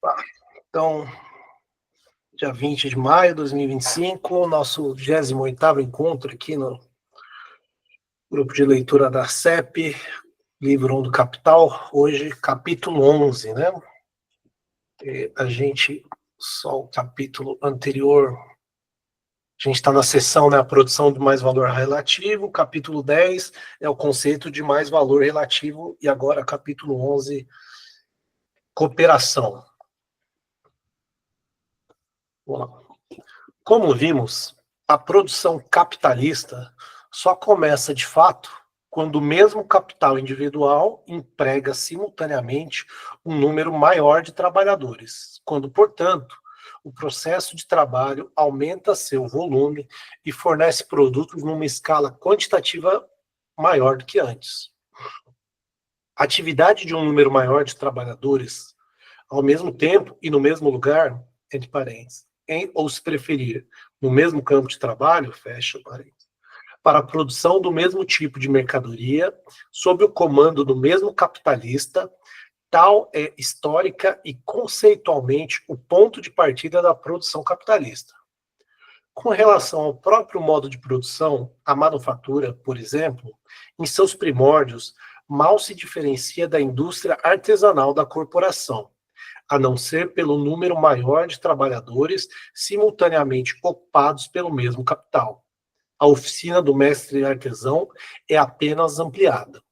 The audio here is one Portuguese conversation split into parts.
Tá. Então, dia 20 de maio de 2025, nosso 28º encontro aqui no grupo de leitura da CEP, livro 1 do Capital, hoje capítulo 11, né? E a gente, só o capítulo anterior, a gente está na seção, né, a produção de mais valor relativo, capítulo 10 é o conceito de mais valor relativo, e agora capítulo 11, cooperação. Vamos lá. Como vimos, a produção capitalista só começa de fato quando o mesmo capital individual emprega simultaneamente um número maior de trabalhadores, quando, portanto, o processo de trabalho aumenta seu volume e fornece produtos numa escala quantitativa maior do que antes. A atividade de um número maior de trabalhadores, ao mesmo tempo e no mesmo lugar, entre parênteses, ou se preferir, no mesmo campo de trabalho, fecha parênteses, para a produção do mesmo tipo de mercadoria, sob o comando do mesmo capitalista, tal é histórica e conceitualmente o ponto de partida da produção capitalista. Com relação ao próprio modo de produção, a manufatura, por exemplo, em seus primórdios, mal se diferencia da indústria artesanal da corporação, a não ser pelo número maior de trabalhadores simultaneamente ocupados pelo mesmo capital. A oficina do mestre artesão é apenas ampliada.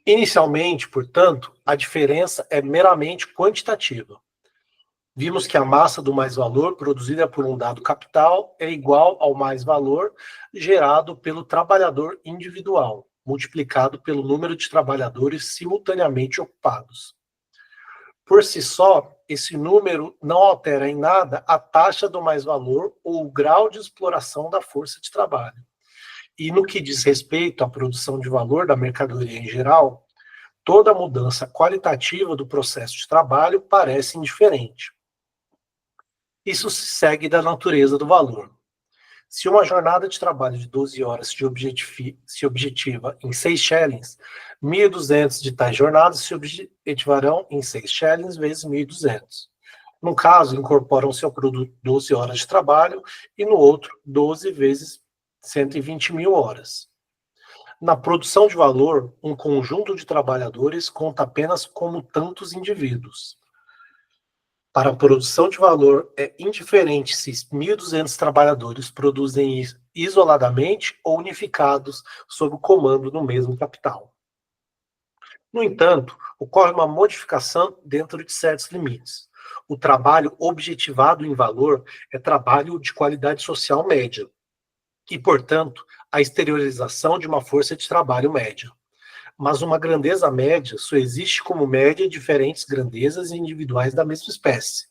Inicialmente, portanto, a diferença é meramente quantitativa. Vimos que a massa do mais-valor produzida por um dado capital é igual ao mais-valor gerado pelo trabalhador individual, multiplicado pelo número de trabalhadores simultaneamente ocupados. Por si só, esse número não altera em nada a taxa do mais-valor ou o grau de exploração da força de trabalho. E no que diz respeito à produção de valor da mercadoria em geral, toda mudança qualitativa do processo de trabalho parece indiferente. Isso se segue da natureza do valor. Se uma jornada de trabalho de 12 horas se objetiva em 6 shillings, 1.200 de tais jornadas se objetivarão em 6 shillings vezes 1.200. No caso, incorporam-se ao produto 12 horas de trabalho e no outro 12 vezes 120.000 horas. Na produção de valor, um conjunto de trabalhadores conta apenas como tantos indivíduos. Para a produção de valor, é indiferente se 1.200 trabalhadores produzem isoladamente ou unificados sob o comando do mesmo capital. No entanto, ocorre uma modificação dentro de certos limites. O trabalho objetivado em valor é trabalho de qualidade social média e, portanto, a exteriorização de uma força de trabalho média. Mas uma grandeza média só existe como média diferentes grandezas individuais da mesma espécie.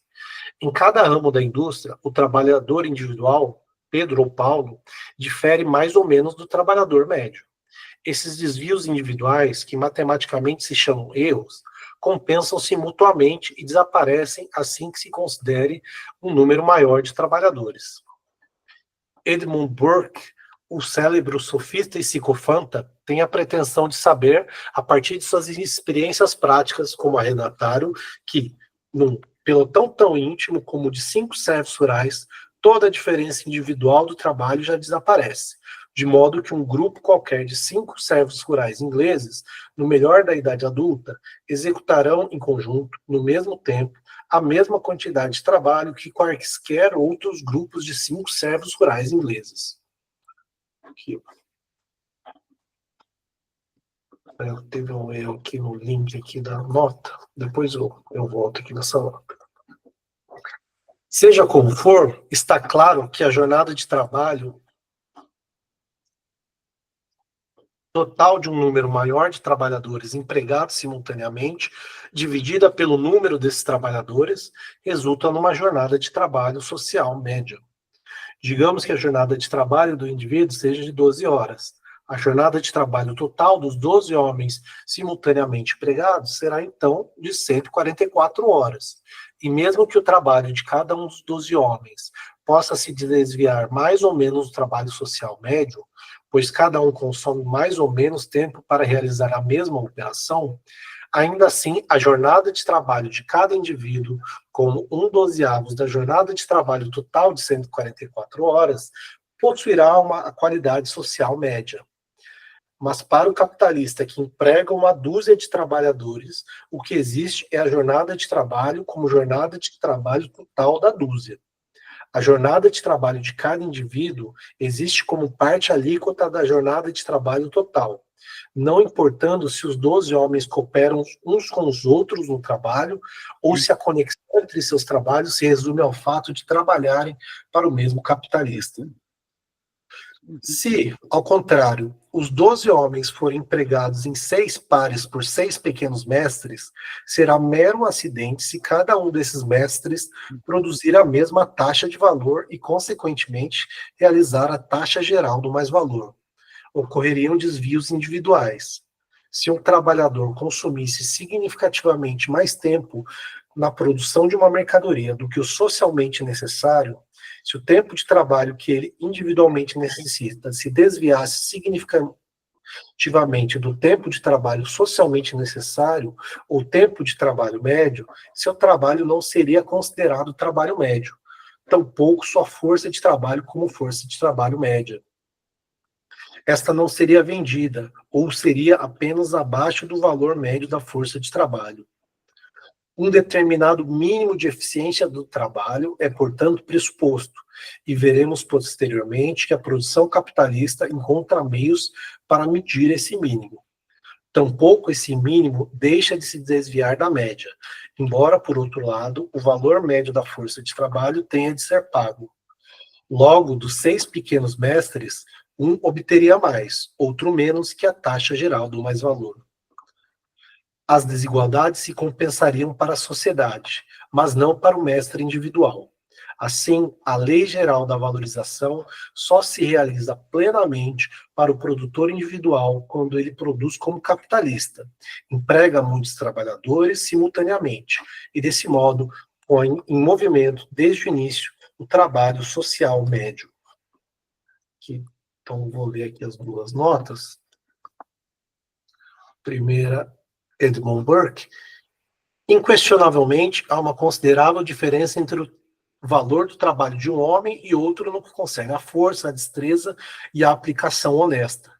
Em cada ramo da indústria, o trabalhador individual, Pedro ou Paulo, difere mais ou menos do trabalhador médio. Esses desvios individuais, que matematicamente se chamam erros, compensam-se mutuamente e desaparecem assim que se considere um número maior de trabalhadores. Edmund Burke, o célebre sofista e psicofanta, tem a pretensão de saber, a partir de suas experiências práticas como arrendatário, que, num pelotão tão íntimo como o de 5 servos rurais, toda a diferença individual do trabalho já desaparece, de modo que um grupo qualquer de 5 servos rurais ingleses, no melhor da idade adulta, executarão em conjunto, no mesmo tempo, a mesma quantidade de trabalho que quaisquer outros grupos de 5 servos rurais ingleses. Aqui. Teve um erro aqui no link aqui da nota, depois eu volto aqui nessa nota. Seja como for, está claro que a jornada de trabalho total de um número maior de trabalhadores empregados simultaneamente, dividida pelo número desses trabalhadores, resulta numa jornada de trabalho social média. Digamos que a jornada de trabalho do indivíduo seja de 12 horas. A jornada de trabalho total dos 12 homens simultaneamente empregados será, então, de 144 horas. E mesmo que o trabalho de cada um dos 12 homens possa se desviar mais ou menos do trabalho social médio, pois cada um consome mais ou menos tempo para realizar a mesma operação, ainda assim, a jornada de trabalho de cada indivíduo, como 1/12 da jornada de trabalho total de 144 horas, possuirá uma qualidade social média. Mas para o capitalista que emprega uma dúzia de trabalhadores, o que existe é a jornada de trabalho como jornada de trabalho total da dúzia. A jornada de trabalho de cada indivíduo existe como parte alíquota da jornada de trabalho total, não importando se os 12 homens cooperam uns com os outros no trabalho ou se a conexão entre seus trabalhos se resume ao fato de trabalharem para o mesmo capitalista. Se, ao contrário, os 12 homens forem empregados em 6 pares por 6 pequenos mestres, será mero acidente se cada um desses mestres produzir a mesma taxa de valor e, consequentemente, realizar a taxa geral do mais-valor. Ocorreriam desvios individuais. Se um trabalhador consumisse significativamente mais tempo na produção de uma mercadoria do que o socialmente necessário, se o tempo de trabalho que ele individualmente necessita se desviasse significativamente do tempo de trabalho socialmente necessário, ou tempo de trabalho médio, seu trabalho não seria considerado trabalho médio, tampouco sua força de trabalho como força de trabalho média. Esta não seria vendida, ou seria apenas abaixo do valor médio da força de trabalho. Um determinado mínimo de eficiência do trabalho é, portanto, pressuposto, e veremos posteriormente que a produção capitalista encontra meios para medir esse mínimo. Tampouco esse mínimo deixa de se desviar da média, embora, por outro lado, o valor médio da força de trabalho tenha de ser pago. Logo, dos 6 pequenos mestres, um obteria mais, outro menos que a taxa geral do mais-valor. As desigualdades se compensariam para a sociedade, mas não para o mestre individual. Assim, a lei geral da valorização só se realiza plenamente para o produtor individual quando ele produz como capitalista, emprega muitos trabalhadores simultaneamente e, desse modo, põe em movimento, desde o início, o trabalho social médio. Então, vou ler aqui as duas notas. Primeira, Edmund Burke. Inquestionavelmente, há uma considerável diferença entre o valor do trabalho de um homem e outro no que concerne a força, a destreza e a aplicação honesta.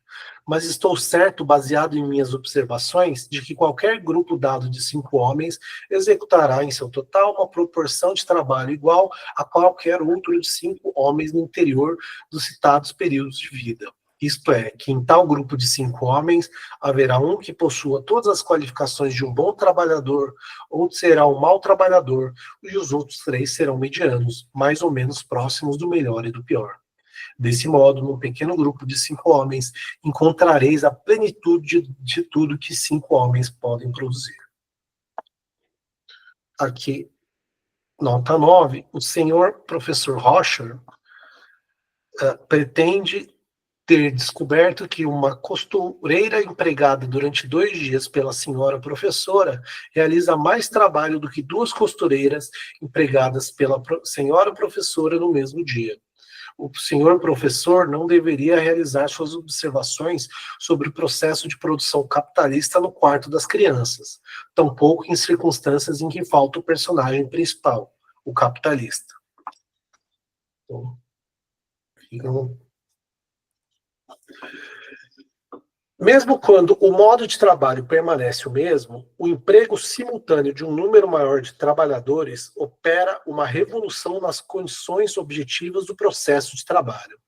Mas estou certo, baseado em minhas observações, de que qualquer grupo dado de 5 homens executará em seu total uma proporção de trabalho igual a qualquer outro de 5 homens no interior dos citados períodos de vida. Isto é, que em tal grupo de 5 homens haverá um que possua todas as qualificações de um bom trabalhador, outro será um mau trabalhador, e os outros 3 serão medianos, mais ou menos próximos do melhor e do pior. Desse modo, num pequeno grupo de 5 homens, encontrareis a plenitude de tudo que 5 homens podem produzir. Aqui, nota 9, o senhor professor Rocher pretende ter descoberto que uma costureira empregada durante 2 dias pela senhora professora realiza mais trabalho do que 2 costureiras empregadas pela senhora professora no mesmo dia. O senhor professor não deveria realizar suas observações sobre o processo de produção capitalista no quarto das crianças, tampouco em circunstâncias em que falta o personagem principal, o capitalista. Então, mesmo quando o modo de trabalho permanece o mesmo, o emprego simultâneo de um número maior de trabalhadores opera uma revolução nas condições objetivas do processo de trabalho.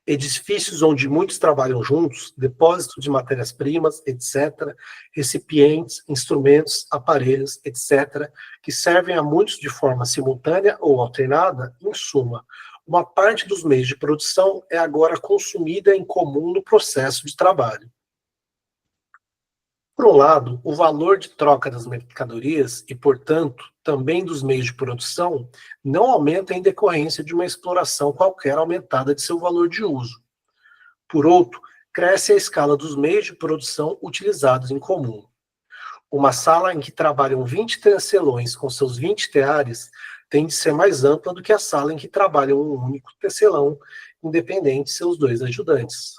Edifícios onde muitos trabalham juntos, depósitos de matérias-primas, etc., recipientes, instrumentos, aparelhos, etc., que servem a muitos de forma simultânea ou alternada, em suma, uma parte dos meios de produção é agora consumida em comum no processo de trabalho. Por um lado, o valor de troca das mercadorias e, portanto, também dos meios de produção, não aumenta em decorrência de uma exploração qualquer aumentada de seu valor de uso. Por outro, cresce a escala dos meios de produção utilizados em comum. Uma sala em que trabalham 20 tecelões com seus 20 teares tem de ser mais ampla do que a sala em que trabalham um único tecelão, independente de seus 2 ajudantes.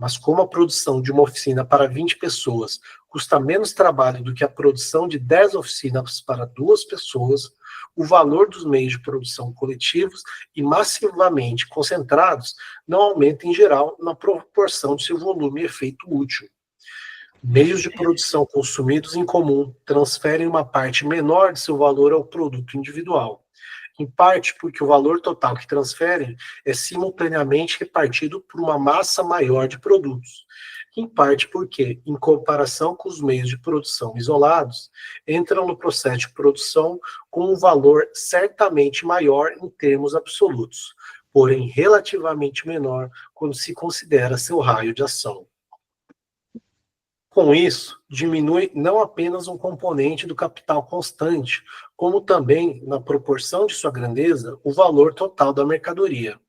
Mas como a produção de uma oficina para 20 pessoas custa menos trabalho do que a produção de 10 oficinas para 2 pessoas, o valor dos meios de produção coletivos e massivamente concentrados não aumenta em geral na proporção de seu volume e efeito útil. Meios de produção consumidos em comum transferem uma parte menor de seu valor ao produto individual, em parte porque o valor total que transferem é simultaneamente repartido por uma massa maior de produtos, em parte porque, em comparação com os meios de produção isolados, entram no processo de produção com um valor certamente maior em termos absolutos, porém relativamente menor quando se considera seu raio de ação. Com isso, diminui não apenas um componente do capital constante, como também, na proporção de sua grandeza, o valor total da mercadoria.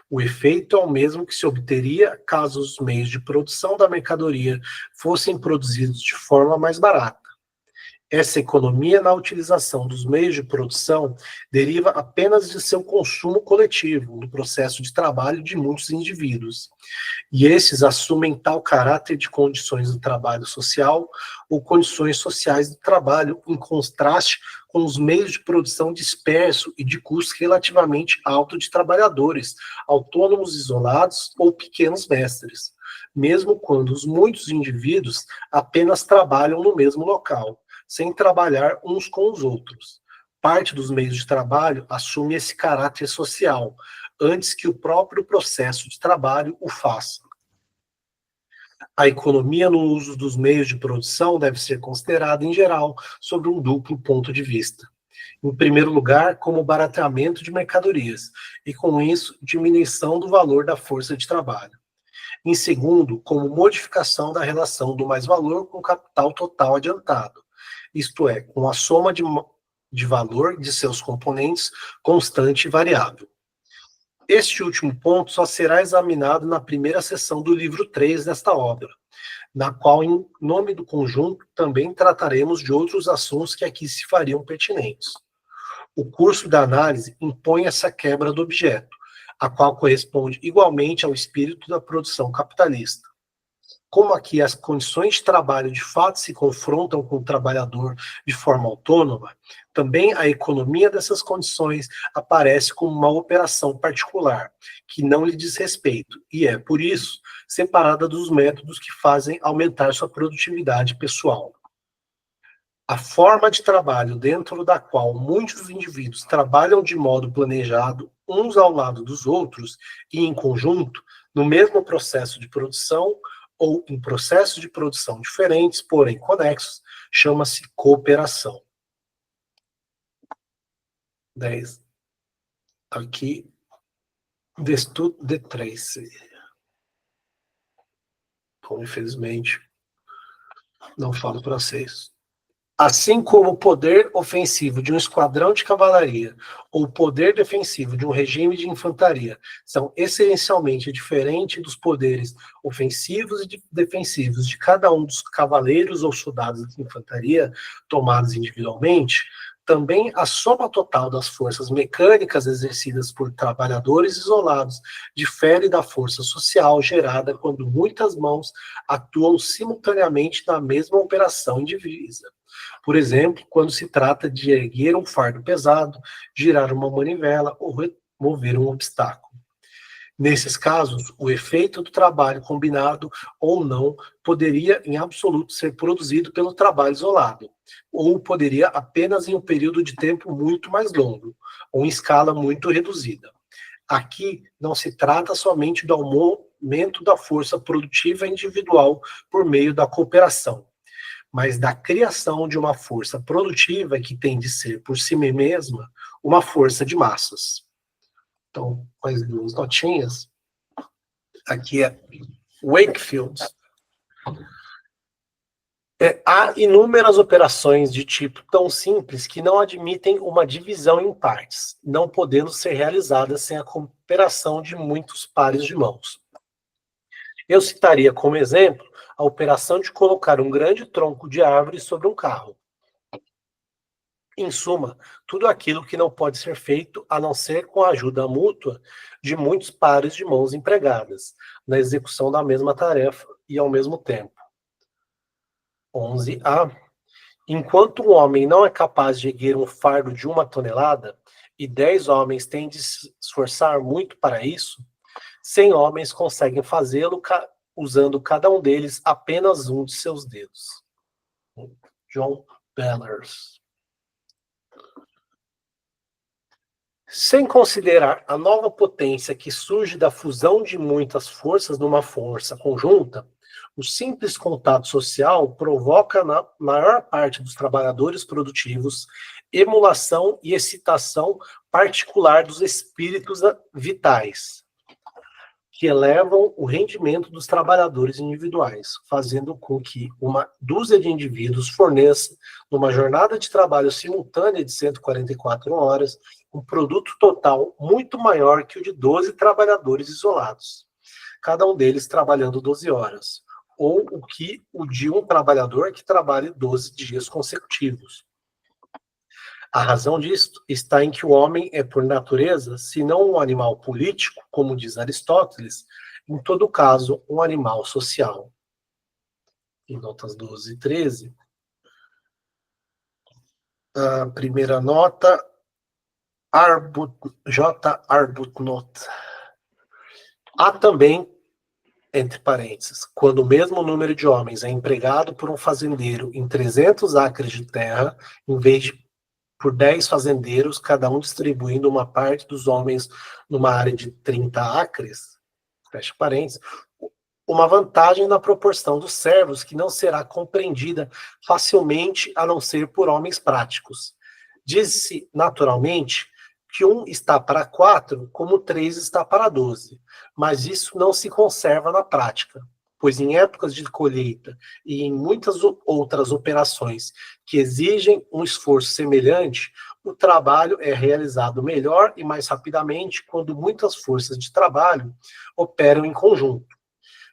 O efeito é o mesmo que se obteria caso os meios de produção da mercadoria fossem produzidos de forma mais barata. Essa economia na utilização dos meios de produção deriva apenas de seu consumo coletivo, no processo de trabalho de muitos indivíduos. E esses assumem tal caráter de condições do trabalho social ou condições sociais do trabalho, em contraste com os meios de produção disperso e de custo relativamente alto de trabalhadores, autônomos isolados ou pequenos mestres, mesmo quando os muitos indivíduos apenas trabalham no mesmo local, sem trabalhar uns com os outros. Parte dos meios de trabalho assume esse caráter social, antes que o próprio processo de trabalho o faça. A economia no uso dos meios de produção deve ser considerada, em geral, sob um duplo ponto de vista. Em primeiro lugar, como barateamento de mercadorias, e com isso, diminuição do valor da força de trabalho. Em segundo, como modificação da relação do mais-valor com o capital total adiantado, isto é, com a soma de valor de seus componentes constante e variável. Este último ponto só será examinado na primeira seção do livro 3 desta obra, na qual, em nome do conjunto, também trataremos de outros assuntos que aqui se fariam pertinentes. O curso da análise impõe essa quebra do objeto, a qual corresponde igualmente ao espírito da produção capitalista. Como aqui as condições de trabalho de fato se confrontam com o trabalhador de forma autônoma, também a economia dessas condições aparece como uma operação particular, que não lhe diz respeito, e é, por isso, separada dos métodos que fazem aumentar sua produtividade pessoal. A forma de trabalho dentro da qual muitos indivíduos trabalham de modo planejado, uns ao lado dos outros e em conjunto, no mesmo processo de produção, ou em processos de produção diferentes, porém conexos, chama-se cooperação. 10. Aqui, d'estudo de 3. Bom, infelizmente, não falo francês. Assim como o poder ofensivo de um esquadrão de cavalaria ou o poder defensivo de um regime de infantaria são essencialmente diferentes dos poderes ofensivos e defensivos de cada um dos cavaleiros ou soldados de infantaria tomados individualmente, também a soma total das forças mecânicas exercidas por trabalhadores isolados difere da força social gerada quando muitas mãos atuam simultaneamente na mesma operação indivisa. Por exemplo, quando se trata de erguer um fardo pesado, girar uma manivela ou remover um obstáculo. Nesses casos, o efeito do trabalho combinado ou não poderia, em absoluto, ser produzido pelo trabalho isolado, ou poderia apenas em um período de tempo muito mais longo, ou em escala muito reduzida. Aqui não se trata somente do aumento da força produtiva individual por meio da cooperação, mas da criação de uma força produtiva que tem de ser, por si mesma, uma força de massas. Então, com as duas notinhas, aqui é Wakefield. Há inúmeras operações de tipo tão simples que não admitem uma divisão em partes, não podendo ser realizadas sem a cooperação de muitos pares de mãos. Eu citaria como exemplo a operação de colocar um grande tronco de árvore sobre um carro. Em suma, tudo aquilo que não pode ser feito a não ser com a ajuda mútua de muitos pares de mãos empregadas na execução da mesma tarefa e ao mesmo tempo. 11a. Enquanto um homem não é capaz de erguer um fardo de 1 tonelada, e 10 homens têm de se esforçar muito para isso, 100 homens conseguem fazê-lo usando cada um deles apenas um de seus dedos. John Bellers. Sem considerar a nova potência que surge da fusão de muitas forças numa força conjunta, o simples contato social provoca na maior parte dos trabalhadores produtivos emulação e excitação particular dos espíritos vitais, que elevam o rendimento dos trabalhadores individuais, fazendo com que uma dúzia de indivíduos forneça, numa jornada de trabalho simultânea de 144 horas, um produto total muito maior que o de 12 trabalhadores isolados, cada um deles trabalhando 12 horas, ou o de um trabalhador que trabalhe 12 dias consecutivos. A razão disto está em que o homem é, por natureza, se não um animal político, como diz Aristóteles, em todo caso, um animal social. Em notas 12 e 13, a primeira nota, J. Arbuthnot. Há também, entre parênteses, quando o mesmo número de homens é empregado por um fazendeiro em 300 acres de terra, em vez de por 10 fazendeiros, cada um distribuindo uma parte dos homens numa área de 30 acres, fecha parênteses, uma vantagem na proporção dos servos que não será compreendida facilmente a não ser por homens práticos. Diz-se, naturalmente, que 1 está para 4, como 3 está para 12, mas isso não se conserva na prática, pois em épocas de colheita e em muitas outras operações que exigem um esforço semelhante, o trabalho é realizado melhor e mais rapidamente quando muitas forças de trabalho operam em conjunto.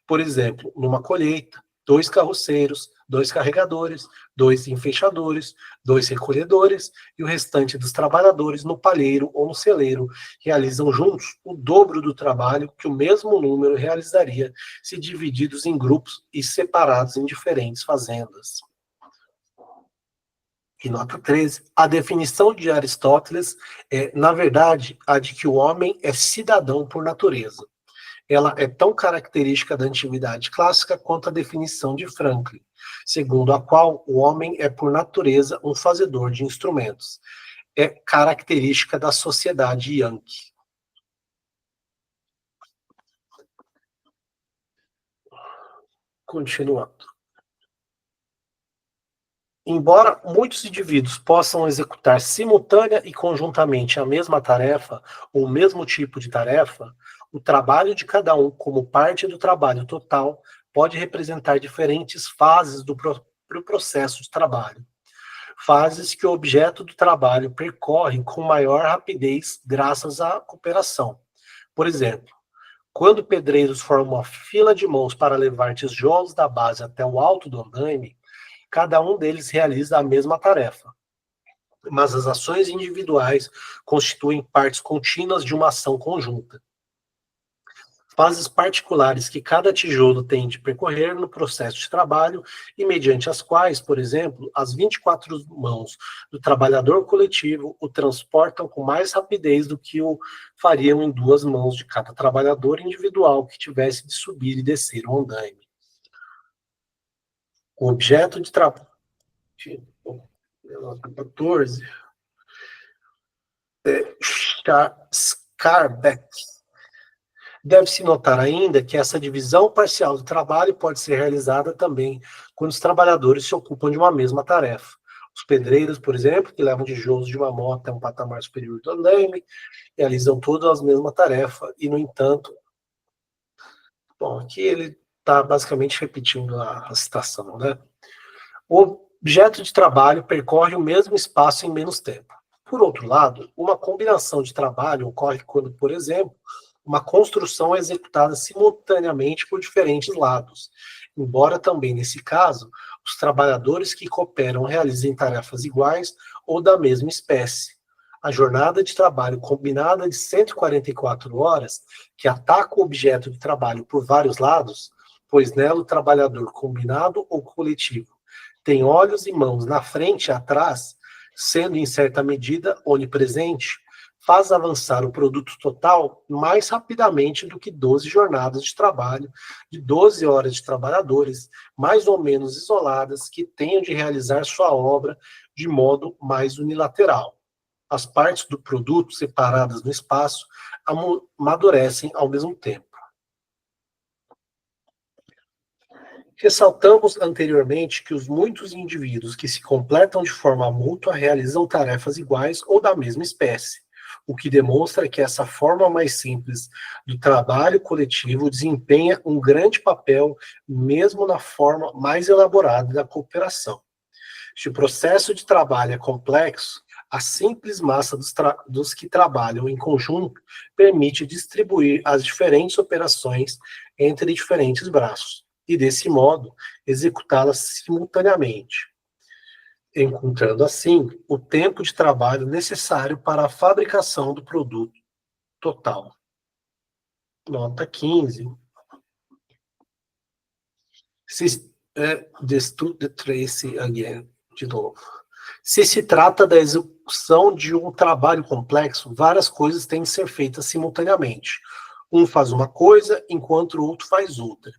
Por exemplo, numa colheita, 2 carroceiros, 2 carregadores, 2 enfeixadores, 2 recolhedores e o restante dos trabalhadores no palheiro ou no celeiro realizam juntos o dobro do trabalho que o mesmo número realizaria se divididos em grupos e separados em diferentes fazendas. E nota 13, a definição de Aristóteles é, na verdade, a de que o homem é cidadão por natureza. Ela é tão característica da antiguidade clássica quanto a definição de Franklin, segundo a qual o homem é por natureza um fazedor de instrumentos. É característica da sociedade Yankee. Continuando. Embora muitos indivíduos possam executar simultânea e conjuntamente a mesma tarefa ou o mesmo tipo de tarefa, o trabalho de cada um como parte do trabalho total pode representar diferentes fases do processo de trabalho. Fases que o objeto do trabalho percorre com maior rapidez graças à cooperação. Por exemplo, quando pedreiros formam uma fila de mãos para levar tijolos da base até o alto do andaime, cada um deles realiza a mesma tarefa. Mas as ações individuais constituem partes contínuas de uma ação conjunta. Fases particulares que cada tijolo tem de percorrer no processo de trabalho e mediante as quais, por exemplo, as 24 mãos do trabalhador coletivo o transportam com mais rapidez do que o fariam em 2 mãos de cada trabalhador individual que tivesse de subir e descer o andaime. O objeto de trabalho 14. Scarbeck. Deve-se notar ainda que essa divisão parcial do trabalho pode ser realizada também quando os trabalhadores se ocupam de uma mesma tarefa. Os pedreiros, por exemplo, que levam tijolos de uma moto até um patamar superior do andaime, realizam todas a mesma tarefa e, no entanto, bom, aqui ele está basicamente repetindo a citação, né? O objeto de trabalho percorre o mesmo espaço em menos tempo. Por outro lado, uma combinação de trabalho ocorre quando, por exemplo, uma construção é executada simultaneamente por diferentes lados, embora também, nesse caso, os trabalhadores que cooperam realizem tarefas iguais ou da mesma espécie. A jornada de trabalho combinada de 144 horas, que ataca o objeto de trabalho por vários lados, pois nela o trabalhador combinado ou coletivo tem olhos e mãos na frente e atrás, sendo em certa medida onipresente, faz avançar o produto total mais rapidamente do que 12 jornadas de trabalho de 12 horas de trabalhadores, mais ou menos isoladas, que tenham de realizar sua obra de modo mais unilateral. As partes do produto separadas no espaço amadurecem ao mesmo tempo. Ressaltamos anteriormente que os muitos indivíduos que se completam de forma mútua realizam tarefas iguais ou da mesma espécie, o que demonstra que essa forma mais simples do trabalho coletivo desempenha um grande papel mesmo na forma mais elaborada da cooperação. Se o processo de trabalho é complexo, a simples massa dos que trabalham em conjunto permite distribuir as diferentes operações entre diferentes braços e, desse modo, executá-las simultaneamente, encontrando assim o tempo de trabalho necessário para a fabricação do produto total. Nota 15. The Tracy again, de novo. Se se trata da execução de um trabalho complexo, várias coisas têm de ser feitas simultaneamente. Um faz uma coisa, enquanto o outro faz outra.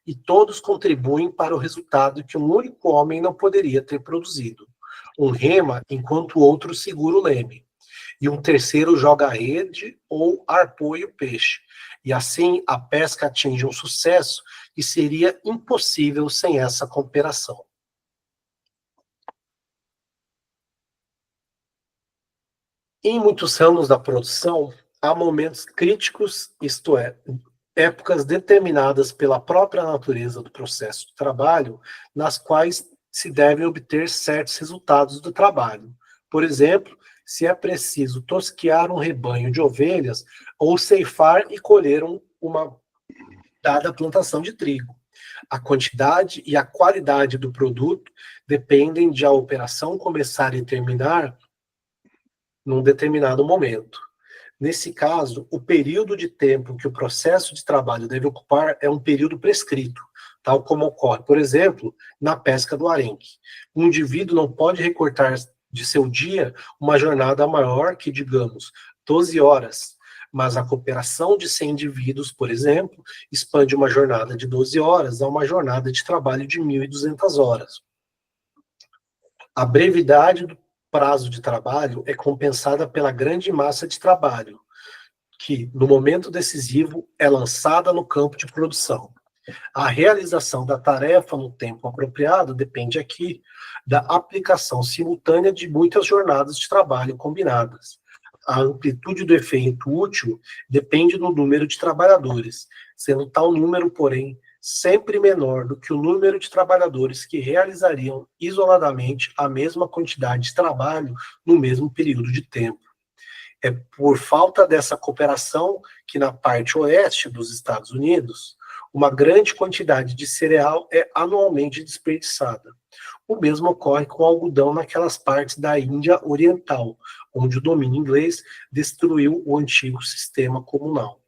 E todos contribuem para o resultado que um único homem não poderia ter produzido. Um rema, enquanto o outro segura o leme. E um terceiro joga a rede ou arpoia o peixe. E assim a pesca atinge um sucesso que seria impossível sem essa cooperação. Em muitos ramos da produção, há momentos críticos, isto é, épocas determinadas pela própria natureza do processo de trabalho, nas quais se devem obter certos resultados do trabalho. Por exemplo, se é preciso tosquiar um rebanho de ovelhas ou ceifar e colher uma dada plantação de trigo. A quantidade e a qualidade do produto dependem de a operação começar e terminar num determinado momento. Nesse caso, o período de tempo que o processo de trabalho deve ocupar é um período prescrito, tal como ocorre, por exemplo, na pesca do arenque. Um indivíduo não pode recortar de seu dia uma jornada maior que, digamos, 12 horas, mas a cooperação de 100 indivíduos, por exemplo, expande uma jornada de 12 horas a uma jornada de trabalho de 1.200 horas. A brevidade do prazo de trabalho é compensada pela grande massa de trabalho, que, no momento decisivo, é lançada no campo de produção. A realização da tarefa no tempo apropriado depende aqui da aplicação simultânea de muitas jornadas de trabalho combinadas. A amplitude do efeito útil depende do número de trabalhadores, sendo tal número, porém, sempre menor do que o número de trabalhadores que realizariam isoladamente a mesma quantidade de trabalho no mesmo período de tempo. É por falta dessa cooperação que, na parte oeste dos Estados Unidos, uma grande quantidade de cereal é anualmente desperdiçada. O mesmo ocorre com o algodão naquelas partes da Índia Oriental, onde o domínio inglês destruiu o antigo sistema comunal.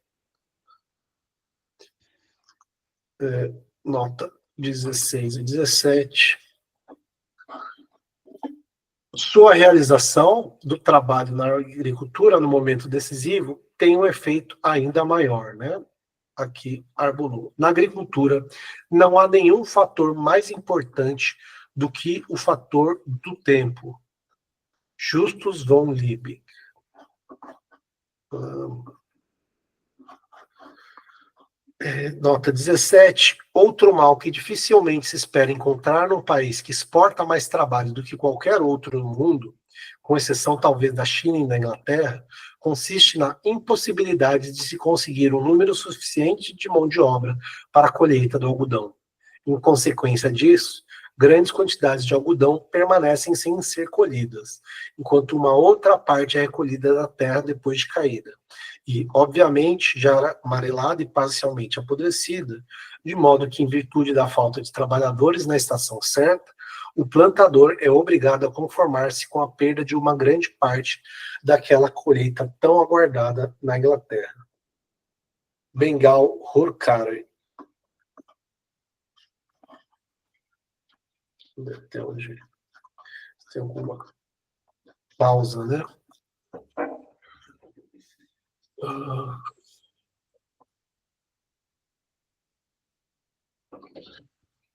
Nota 16 e 17. Sua realização do trabalho na agricultura no momento decisivo tem um efeito ainda maior, né? Aqui, Arbolu. Na agricultura, não há nenhum fator mais importante do que o fator do tempo. Justus von Liebig. Nota 17. Outro mal que dificilmente se espera encontrar num país que exporta mais trabalho do que qualquer outro no mundo, com exceção talvez da China e da Inglaterra, consiste na impossibilidade de se conseguir um número suficiente de mão de obra para a colheita do algodão. Em consequência disso, grandes quantidades de algodão permanecem sem ser colhidas, enquanto uma outra parte é recolhida da terra depois de caída. e, obviamente, já amarelada e parcialmente apodrecida, de modo que, em virtude da falta de trabalhadores na estação certa, o plantador é obrigado a conformar-se com a perda de uma grande parte daquela colheita tão aguardada na Inglaterra. Bengal Hurkari. Até hoje tem alguma pausa, né?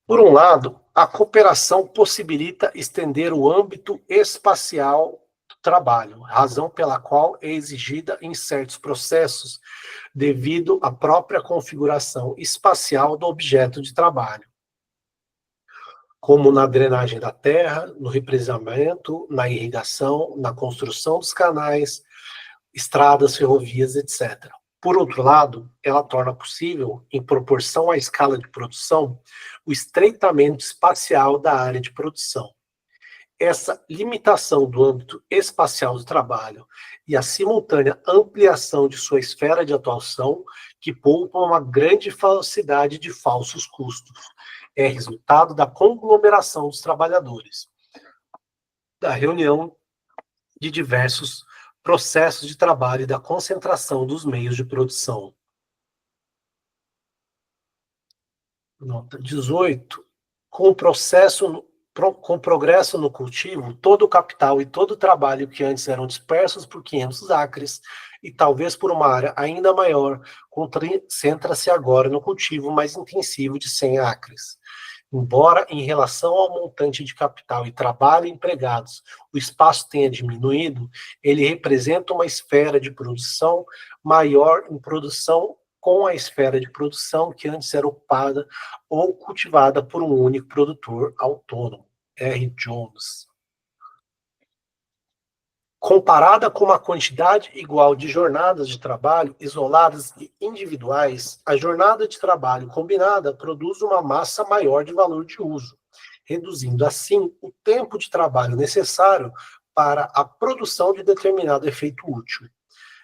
Por um lado, a cooperação possibilita estender o âmbito espacial do trabalho, razão pela qual é exigida em certos processos, devido à própria configuração espacial do objeto de trabalho, como na drenagem da terra, no represamento, na irrigação, na construção dos canais, estradas, ferrovias, etc. Por outro lado, ela torna possível, em proporção à escala de produção, o estreitamento espacial da área de produção. Essa limitação do âmbito espacial do trabalho e a simultânea ampliação de sua esfera de atuação, que poupa uma grande falsidade de falsos custos, é resultado da conglomeração dos trabalhadores, da reunião de diversos processos de trabalho e da concentração dos meios de produção. Nota 18. Com o progresso no cultivo, todo o capital e todo o trabalho que antes eram dispersos por 500 acres, e talvez por uma área ainda maior, concentra-se agora no cultivo mais intensivo de 100 acres. Embora, em relação ao montante de capital e trabalho empregados, o espaço tenha diminuído, ele representa uma esfera de produção maior em produção com a esfera de produção que antes era ocupada ou cultivada por um único produtor autônomo. R. Jones. Comparada com uma quantidade igual de jornadas de trabalho isoladas e individuais, a jornada de trabalho combinada produz uma massa maior de valor de uso, reduzindo assim o tempo de trabalho necessário para a produção de determinado efeito útil.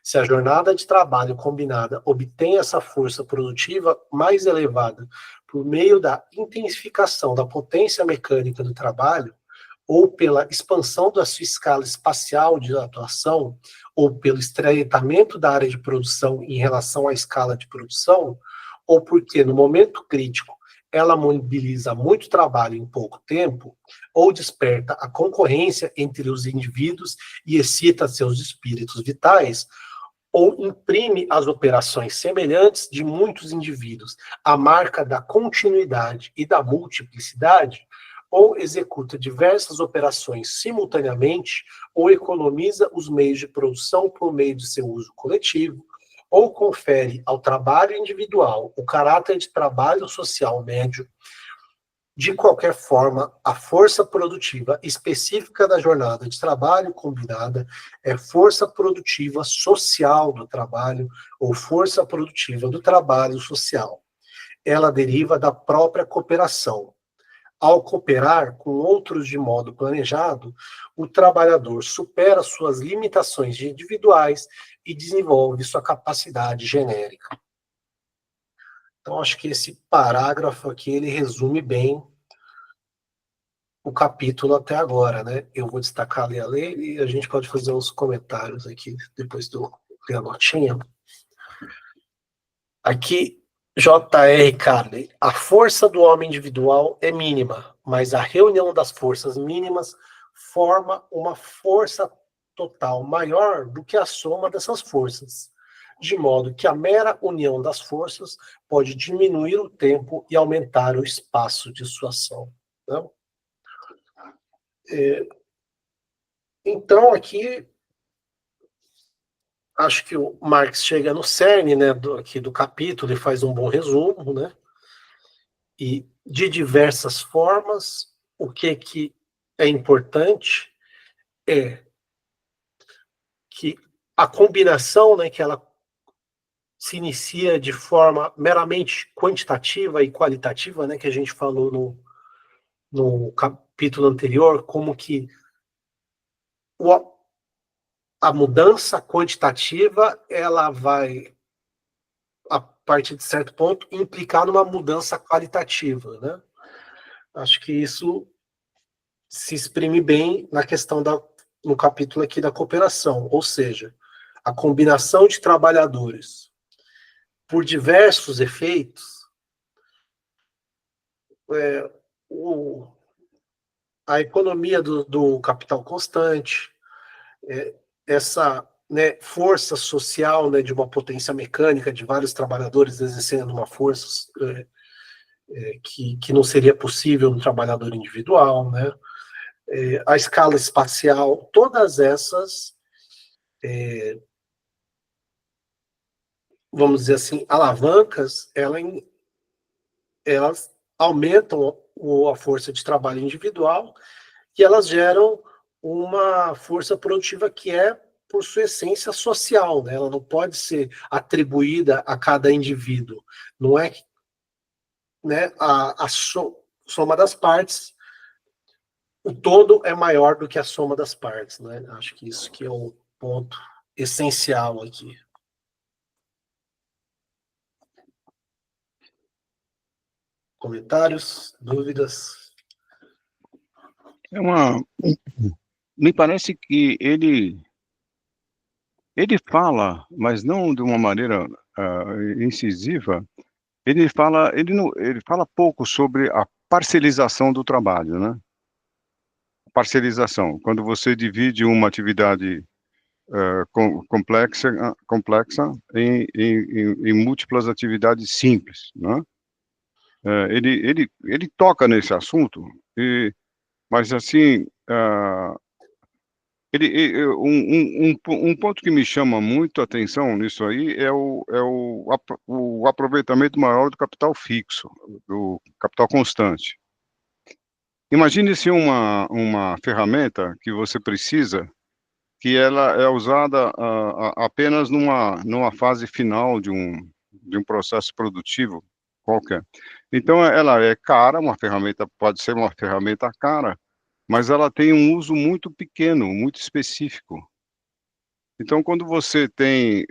Se a jornada de trabalho combinada obtém essa força produtiva mais elevada por meio da intensificação da potência mecânica do trabalho, ou pela expansão da sua escala espacial de atuação, ou pelo estreitamento da área de produção em relação à escala de produção, ou porque, no momento crítico, ela mobiliza muito trabalho em pouco tempo, ou desperta a concorrência entre os indivíduos e excita seus espíritos vitais, ou imprime às operações semelhantes de muitos indivíduos a marca da continuidade e da multiplicidade, ou executa diversas operações simultaneamente, ou economiza os meios de produção por meio de seu uso coletivo, ou confere ao trabalho individual o caráter de trabalho social médio. De qualquer forma, a força produtiva específica da jornada de trabalho combinada é força produtiva social do trabalho ou força produtiva do trabalho social. Ela deriva da própria cooperação. Ao cooperar com outros de modo planejado, o trabalhador supera suas limitações individuais e desenvolve sua capacidade genérica. Então, acho que esse parágrafo aqui, ele resume bem o capítulo até agora, né? Eu vou destacar ali a lei e a gente pode fazer uns comentários aqui, depois do ler a notinha. Aqui, J.R. Carney, a força do homem individual é mínima, mas a reunião das forças mínimas forma uma força total maior do que a soma dessas forças, de modo que a mera união das forças pode diminuir o tempo e aumentar o espaço de sua ação. Né? Então, aqui, acho que o Marx chega no cerne, né, aqui do capítulo, e faz um bom resumo, né? E de diversas formas, o que é importante é que a combinação, né, que ela se inicia de forma meramente quantitativa e qualitativa, né, que a gente falou no capítulo anterior, como que a mudança quantitativa, ela vai, a partir de certo ponto, implicar numa mudança qualitativa, né? Acho que isso se exprime bem na questão no capítulo aqui da cooperação, ou seja, a combinação de trabalhadores por diversos efeitos, o, a economia do capital constante, essa, né, força social, né, de uma potência mecânica de vários trabalhadores exercendo uma força que não seria possível no trabalhador individual, né? A escala espacial, todas essas, vamos dizer assim, alavancas, elas aumentam a força de trabalho individual e elas geram uma força produtiva que é, por sua essência, social, né? Ela não pode ser atribuída a cada indivíduo. Não é, né, a soma das partes, o todo é maior do que a soma das partes, né? Acho que isso que é o ponto essencial aqui. Comentários, dúvidas? Me parece que ele fala, mas não de uma maneira incisiva. Ele fala pouco sobre a parcelização do trabalho, né? Parcelização, quando você divide uma atividade complexa em múltiplas atividades simples, né? Ele toca nesse assunto, mas assim, um ponto que me chama muito a atenção nisso aí é o aproveitamento maior do capital fixo, do capital constante. Imagine se uma ferramenta que você precisa, que ela é usada apenas numa fase final de um processo produtivo qualquer. Então, ela é cara, uma ferramenta pode ser uma ferramenta cara, mas ela tem um uso muito pequeno, muito específico. Então, quando você tem,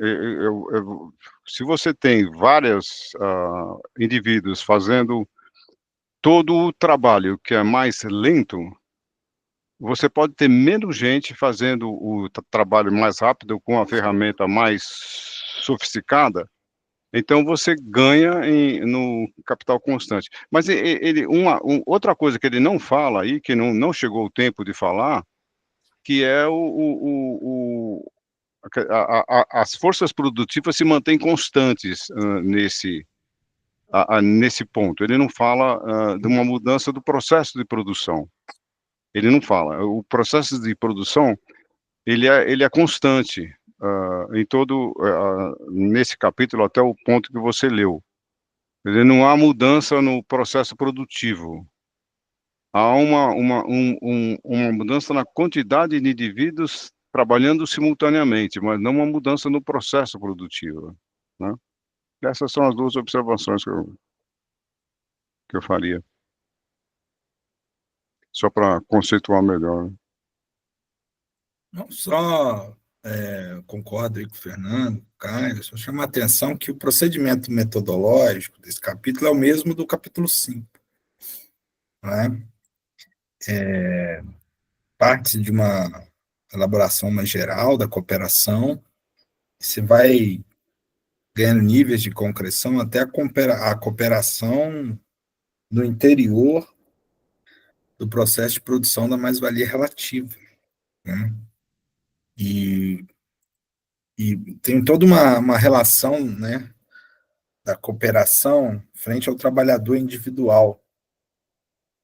se você tem vários indivíduos fazendo todo o trabalho que é mais lento, você pode ter menos gente fazendo o trabalho mais rápido com a ferramenta mais sofisticada, então você ganha no capital constante. Mas outra coisa que ele não fala aí, que não chegou o tempo de falar, que é as forças produtivas se mantêm constantes nesse ponto. Ele não fala de uma mudança do processo de produção. Ele não fala. O processo de produção, ele é constante nesse capítulo até o ponto que você leu. Não há mudança no processo produtivo. Há uma mudança na quantidade de indivíduos trabalhando simultaneamente, mas não uma mudança no processo produtivo, né? Essas são as duas observações que eu faria, só para conceituar melhor. Não só concordo aí com o Fernando, Caio, só chama a atenção que o procedimento metodológico desse capítulo é o mesmo do capítulo 5. Né? Parte de uma elaboração mais geral da cooperação, você vai ganhando níveis de concreção até a cooperação no interior do processo de produção da mais-valia relativa. Né? E tem toda uma relação, né, da cooperação frente ao trabalhador individual.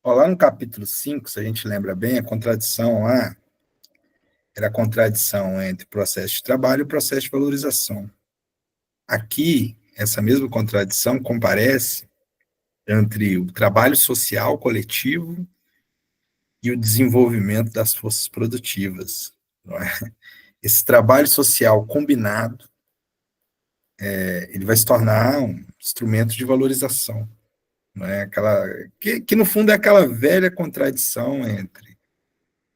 Lá no capítulo 5, se a gente lembra bem, a contradição lá era a contradição entre processo de trabalho e processo de valorização. Aqui, essa mesma contradição comparece entre o trabalho social coletivo e o desenvolvimento das forças produtivas. Não é? Esse trabalho social combinado, ele vai se tornar um instrumento de valorização. Não é? Que, no fundo, é aquela velha contradição entre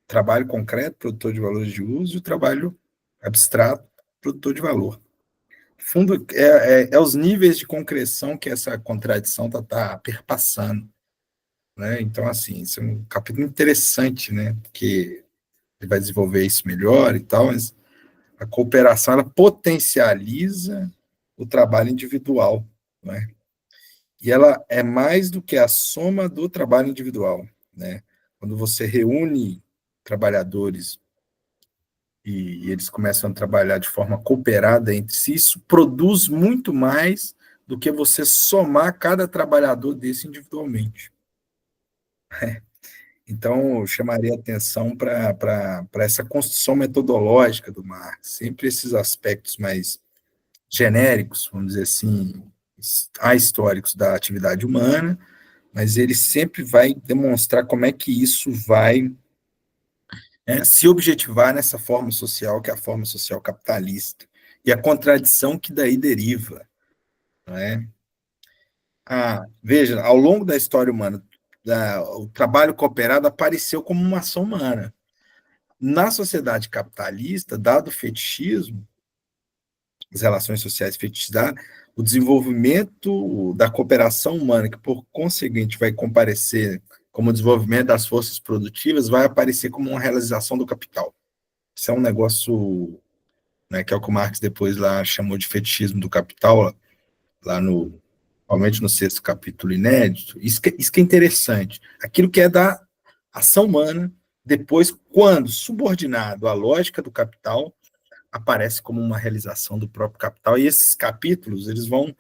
trabalho concreto, produtor de valores de uso, e o trabalho abstrato, produtor de valor. Fundo é os níveis de concreção que essa contradição tá perpassando, né? Então, assim, isso é um capítulo interessante, né? Porque ele vai desenvolver isso melhor e tal, mas a cooperação, ela potencializa o trabalho individual, né? E ela é mais do que a soma do trabalho individual, né? Quando você reúne trabalhadores e eles começam a trabalhar de forma cooperada entre si, isso produz muito mais do que você somar cada trabalhador desse individualmente. Então, eu chamaria atenção para essa construção metodológica do Marx, sempre esses aspectos mais genéricos, vamos dizer assim, históricos da atividade humana, mas ele sempre vai demonstrar como é que isso vai se objetivar nessa forma social, que é a forma social capitalista, e a contradição que daí deriva. Não é? Veja, ao longo da história humana, o trabalho cooperado apareceu como uma ação humana. Na sociedade capitalista, dado o fetichismo, as relações sociais fetichizadas, o desenvolvimento da cooperação humana, que por conseguinte vai comparecer como desenvolvimento das forças produtivas, vai aparecer como uma realização do capital. Isso é um negócio, né, que é o que o Marx depois lá chamou de fetichismo do capital, lá no, provavelmente no 6º capítulo inédito. Isso que é interessante. Aquilo que é da ação humana, depois, quando subordinado à lógica do capital, aparece como uma realização do próprio capital, e esses capítulos, eles vão,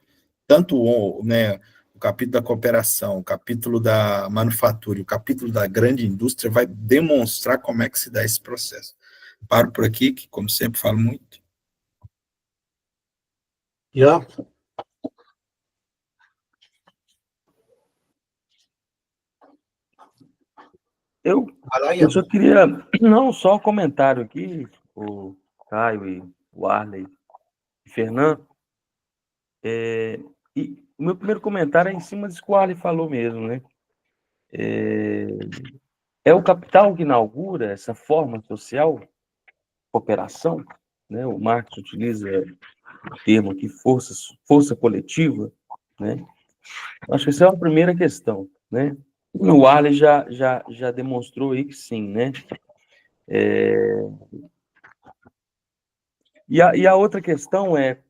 tanto, né, o capítulo da cooperação, o capítulo da manufatura e o capítulo da grande indústria, vai demonstrar como é que se dá esse processo. Paro por aqui, que, como sempre, falo muito. Ian? Eu só queria, não só um comentário aqui, o Caio e o Arley e Fernando, e o meu primeiro comentário é em cima disso que o Arley falou mesmo, né? É o capital que inaugura essa forma social, cooperação, né? O Marx utiliza o termo aqui, força coletiva, né? Acho que essa é a primeira questão, né? O Arley já demonstrou aí que sim, né? E a outra questão é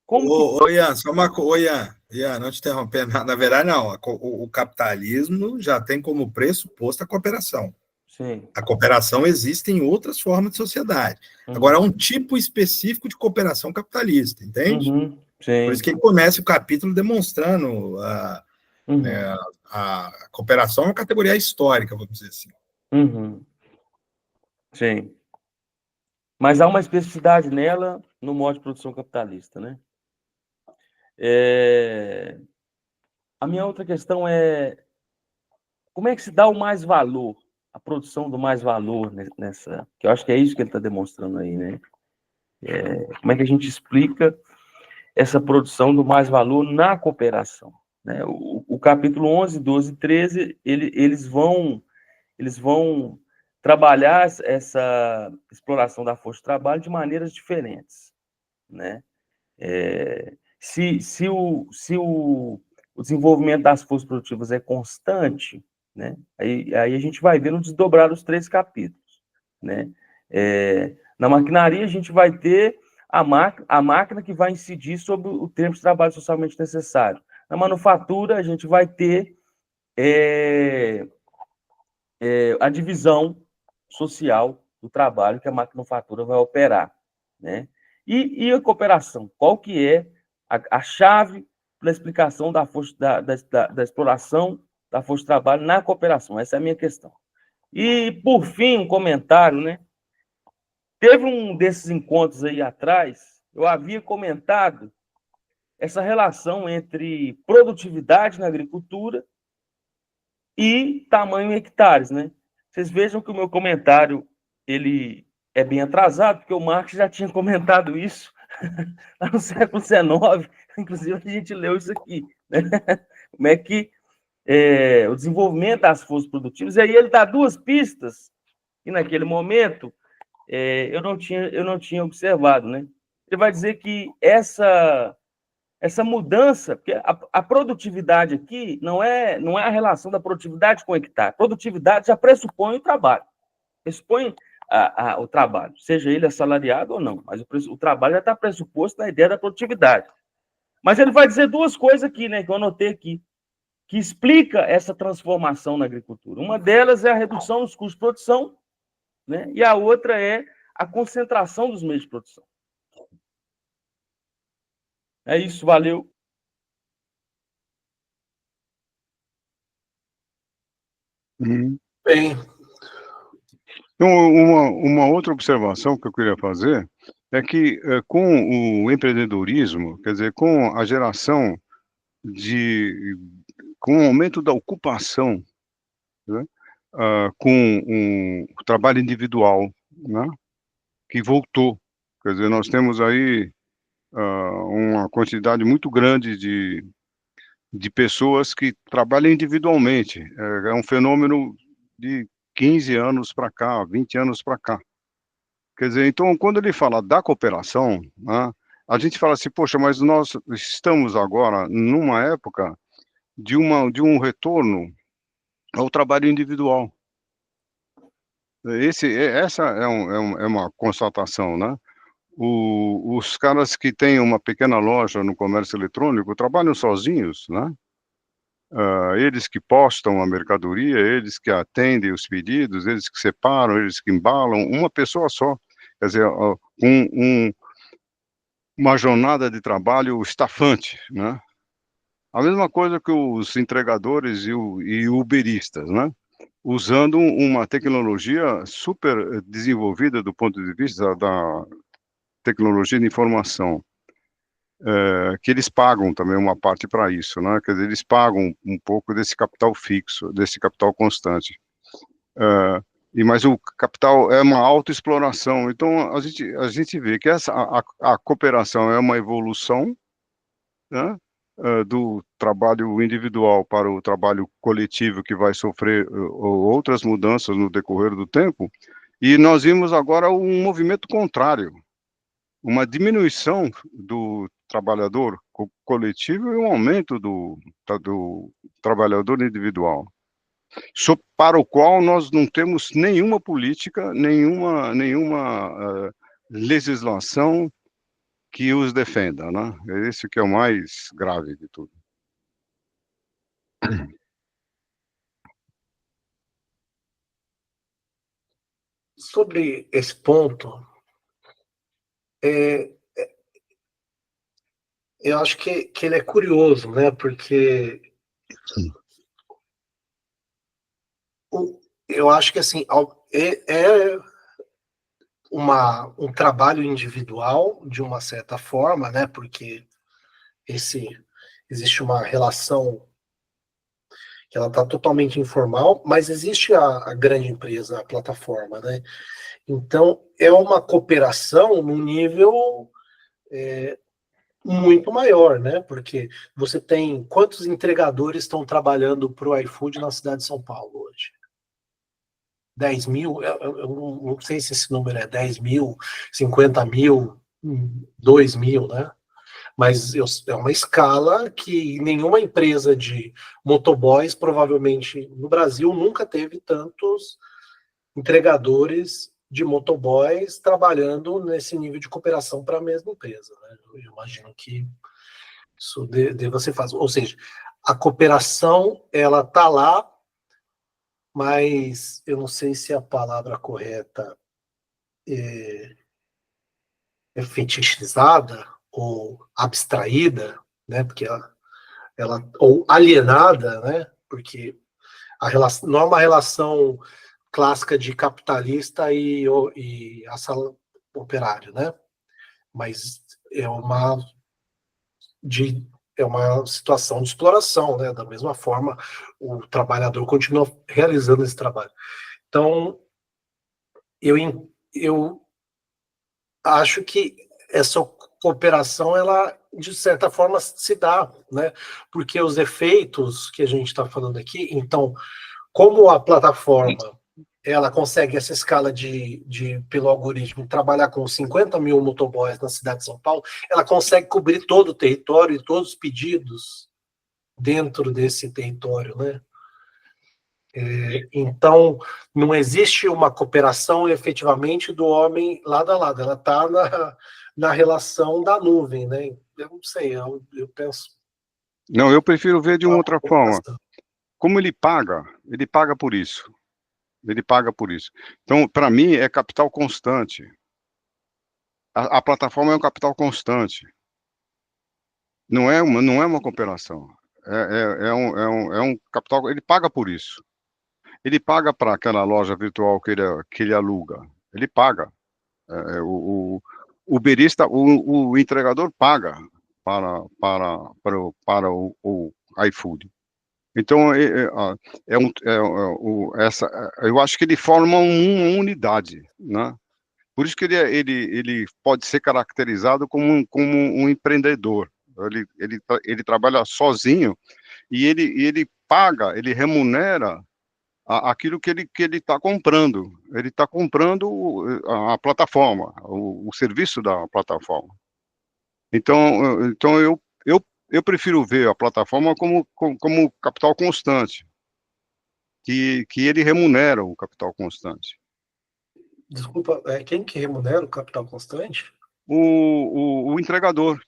como Ian, só uma coisa. Ian, não te interrompendo. Na verdade, não. O capitalismo já tem como pressuposto a cooperação. Sim. A cooperação existe em outras formas de sociedade. Agora, é um tipo específico de cooperação capitalista, entende? Sim. Por isso que ele começa o capítulo demonstrando a cooperação é uma categoria histórica, vamos dizer assim. Sim. Mas há uma especificidade nela no modo de produção capitalista, né? A minha outra questão é como é que se dá o mais valor, a produção do mais valor nessa... Que eu acho que é isso que ele está demonstrando aí, né? Como é que a gente explica essa produção do mais valor na cooperação, né? O capítulo 11, 12 e 13, eles vão trabalhar essa exploração da força de trabalho de maneiras diferentes, né? Se o desenvolvimento das forças produtivas é constante, né? Aí a gente vai ver no desdobrar dos 3 capítulos, né? Na maquinaria, a gente vai ter a máquina que vai incidir sobre o tempo de trabalho socialmente necessário. Na manufatura, a gente vai ter a divisão social do trabalho que a manufatura vai operar, né? E a cooperação? Qual que é a chave para a explicação da exploração da força de trabalho na cooperação? Essa é a minha questão. E, por fim, um comentário, né? Teve um desses encontros aí atrás, eu havia comentado essa relação entre produtividade na agricultura e tamanho em hectares, né? Vocês vejam que o meu comentário ele é bem atrasado, porque o Marx já tinha comentado isso lá no século XIX, inclusive a gente leu isso aqui, né? Como é que o desenvolvimento das forças produtivas, e aí ele dá 2 pistas, e naquele momento eu não tinha observado, né? Ele vai dizer que essa mudança, porque a produtividade aqui não é a relação da produtividade com o hectare. A produtividade já pressupõe o trabalho, pressupõe o trabalho, seja ele assalariado ou não, mas o trabalho já está pressuposto na ideia da produtividade. Mas ele vai dizer duas coisas aqui, né, que eu anotei aqui, que explica essa transformação na agricultura. Uma delas é a redução dos custos de produção, né, e a outra é a concentração dos meios de produção. É isso, valeu. Bem, Então, uma outra observação que eu queria fazer é que, com o empreendedorismo, quer dizer, com a geração com o aumento da ocupação, né, com o trabalho individual, né, que voltou. Quer dizer, nós temos aí uma quantidade muito grande de pessoas que trabalham individualmente. É um fenômeno de 15 anos para cá, 20 anos para cá. Quer dizer, então, quando ele fala da cooperação, né, a gente fala assim, poxa, mas nós estamos agora numa época de um retorno ao trabalho individual. Essa é uma constatação, né? Os caras que têm uma pequena loja no comércio eletrônico trabalham sozinhos, né? Eles que postam a mercadoria, eles que atendem os pedidos, eles que separam, eles que embalam, uma pessoa só. Quer dizer, uma jornada de trabalho estafante, né? A mesma coisa que os entregadores e uberistas, né? Usando uma tecnologia super desenvolvida do ponto de vista da tecnologia de informação, que eles pagam também uma parte para isso, né? Quer dizer, eles pagam um pouco desse capital fixo, desse capital constante. Mas o capital é uma autoexploração. Então, a gente vê que a cooperação é uma evolução, né, do trabalho individual para o trabalho coletivo, que vai sofrer outras mudanças no decorrer do tempo, e nós vimos agora um movimento contrário, uma diminuição do trabalhador coletivo e um aumento do trabalhador individual, para o qual nós não temos nenhuma política, nenhuma legislação que os defenda, né? É esse que é o mais grave de tudo. sobre esse ponto, eu acho que ele é curioso, né? Porque eu acho que assim é um trabalho individual de uma certa forma, né? Porque existe uma relação que ela está totalmente informal, mas existe a grande empresa, a plataforma, né? Então é uma cooperação num nível muito maior, né? Porque você tem quantos entregadores estão trabalhando para o iFood na cidade de São Paulo hoje? 10 mil? Eu não sei se esse número é 10 mil, 50 mil, 2 mil, né? Mas é uma escala que nenhuma empresa de motoboys, provavelmente no Brasil, nunca teve tantos entregadores de motoboys trabalhando nesse nível de cooperação para a mesma empresa, né? Eu imagino que isso deva ser fácil. Ou seja, a cooperação, ela está lá, mas eu não sei se a palavra correta é fetichizada ou abstraída, né? Porque ela ou alienada, né? Porque a relação não é uma relação clássica de capitalista e operário, né? Mas é uma situação de exploração, né? Da mesma forma, o trabalhador continua realizando esse trabalho. Então, eu acho que essa cooperação, ela, de certa forma, se dá, né? Porque os efeitos que a gente está falando aqui, então, como a plataforma ela consegue essa escala pelo algoritmo, trabalhar com 50 mil motoboys na cidade de São Paulo, ela consegue cobrir todo o território e todos os pedidos dentro desse território, né? Então, não existe uma cooperação efetivamente do homem lado a lado, ela está na relação da nuvem, né? Eu não sei, eu penso... Não, eu prefiro ver de uma outra forma. Como ele paga por isso. Ele paga por isso. Então, para mim, é capital constante. A plataforma é um capital constante. Não é uma cooperação. É um capital, ele paga por isso. Ele paga para aquela loja virtual que ele aluga. Ele paga. O uberista, o entregador paga para o iFood. Então, eu acho que ele forma uma unidade, né? Por isso que ele pode ser caracterizado como um empreendedor. Ele trabalha sozinho e ele paga, ele remunera aquilo que ele está comprando. Ele está comprando a plataforma, o serviço da plataforma. Então eu prefiro ver a plataforma como capital constante, que ele remunera o capital constante. Desculpa, quem que remunera o capital constante? O entregador,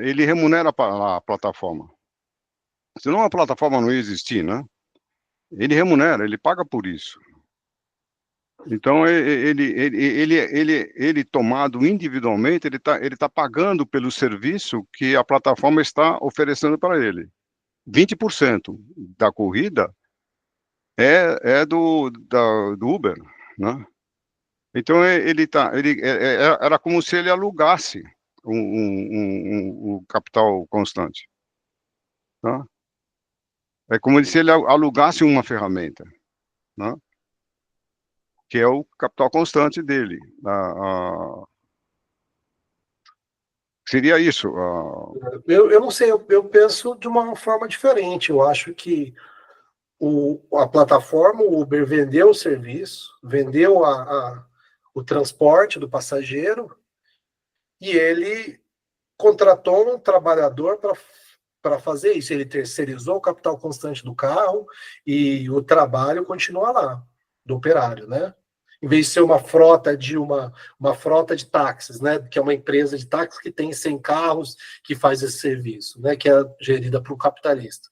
ele remunera a plataforma. Senão a plataforma não ia existir, né? Ele remunera, ele paga por isso. Então, ele tomado individualmente, ele tá pagando pelo serviço que a plataforma está oferecendo para ele. 20% da corrida é do Uber, né? Então, era como se ele alugasse um capital constante. Tá? É como se ele alugasse uma ferramenta, né? Que é o capital constante dele. Seria isso. Eu não sei, eu penso de uma forma diferente. Eu acho que a plataforma, o Uber, vendeu o serviço, vendeu o transporte do passageiro e ele contratou um trabalhador para fazer isso. Ele terceirizou o capital constante do carro e o trabalho continua lá, do operário, né? Em vez de ser uma frota de táxis, né? Que é uma empresa de táxis que tem 100 carros que faz esse serviço, né? Que é gerida por um capitalista.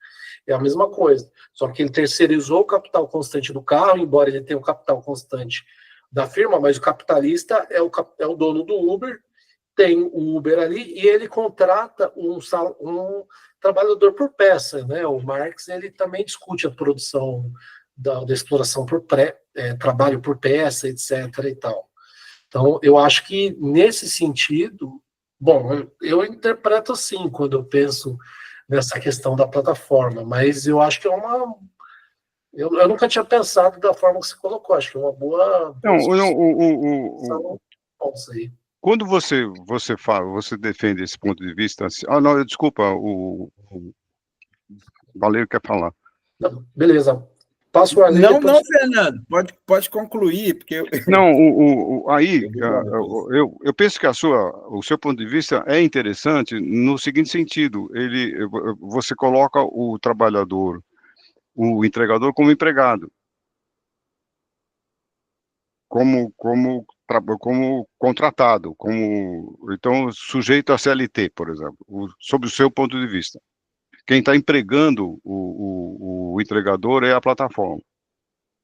É a mesma coisa, só que ele terceirizou o capital constante do carro, embora ele tenha o capital constante da firma, mas o capitalista é o dono do Uber, tem o Uber ali e ele contrata um trabalhador por peça, né? O Marx, ele também discute a produção da exploração por trabalho por peça, etc. e tal. Então, eu acho que nesse sentido, bom, eu interpreto assim quando eu penso nessa questão da plataforma, mas eu acho que eu nunca tinha pensado da forma que você colocou, acho que é uma boa... Quando você fala, você defende esse ponto de vista, assim, não, desculpa, o Valério quer falar. Beleza. Passo a não, depois... não, Fernando, pode concluir, porque... Não, aí, eu penso que o seu ponto de vista é interessante no seguinte sentido, você coloca o trabalhador, o entregador como empregado, como contratado, então sujeito a CLT, por exemplo, sob o seu ponto de vista. Quem está empregando o entregador é a plataforma.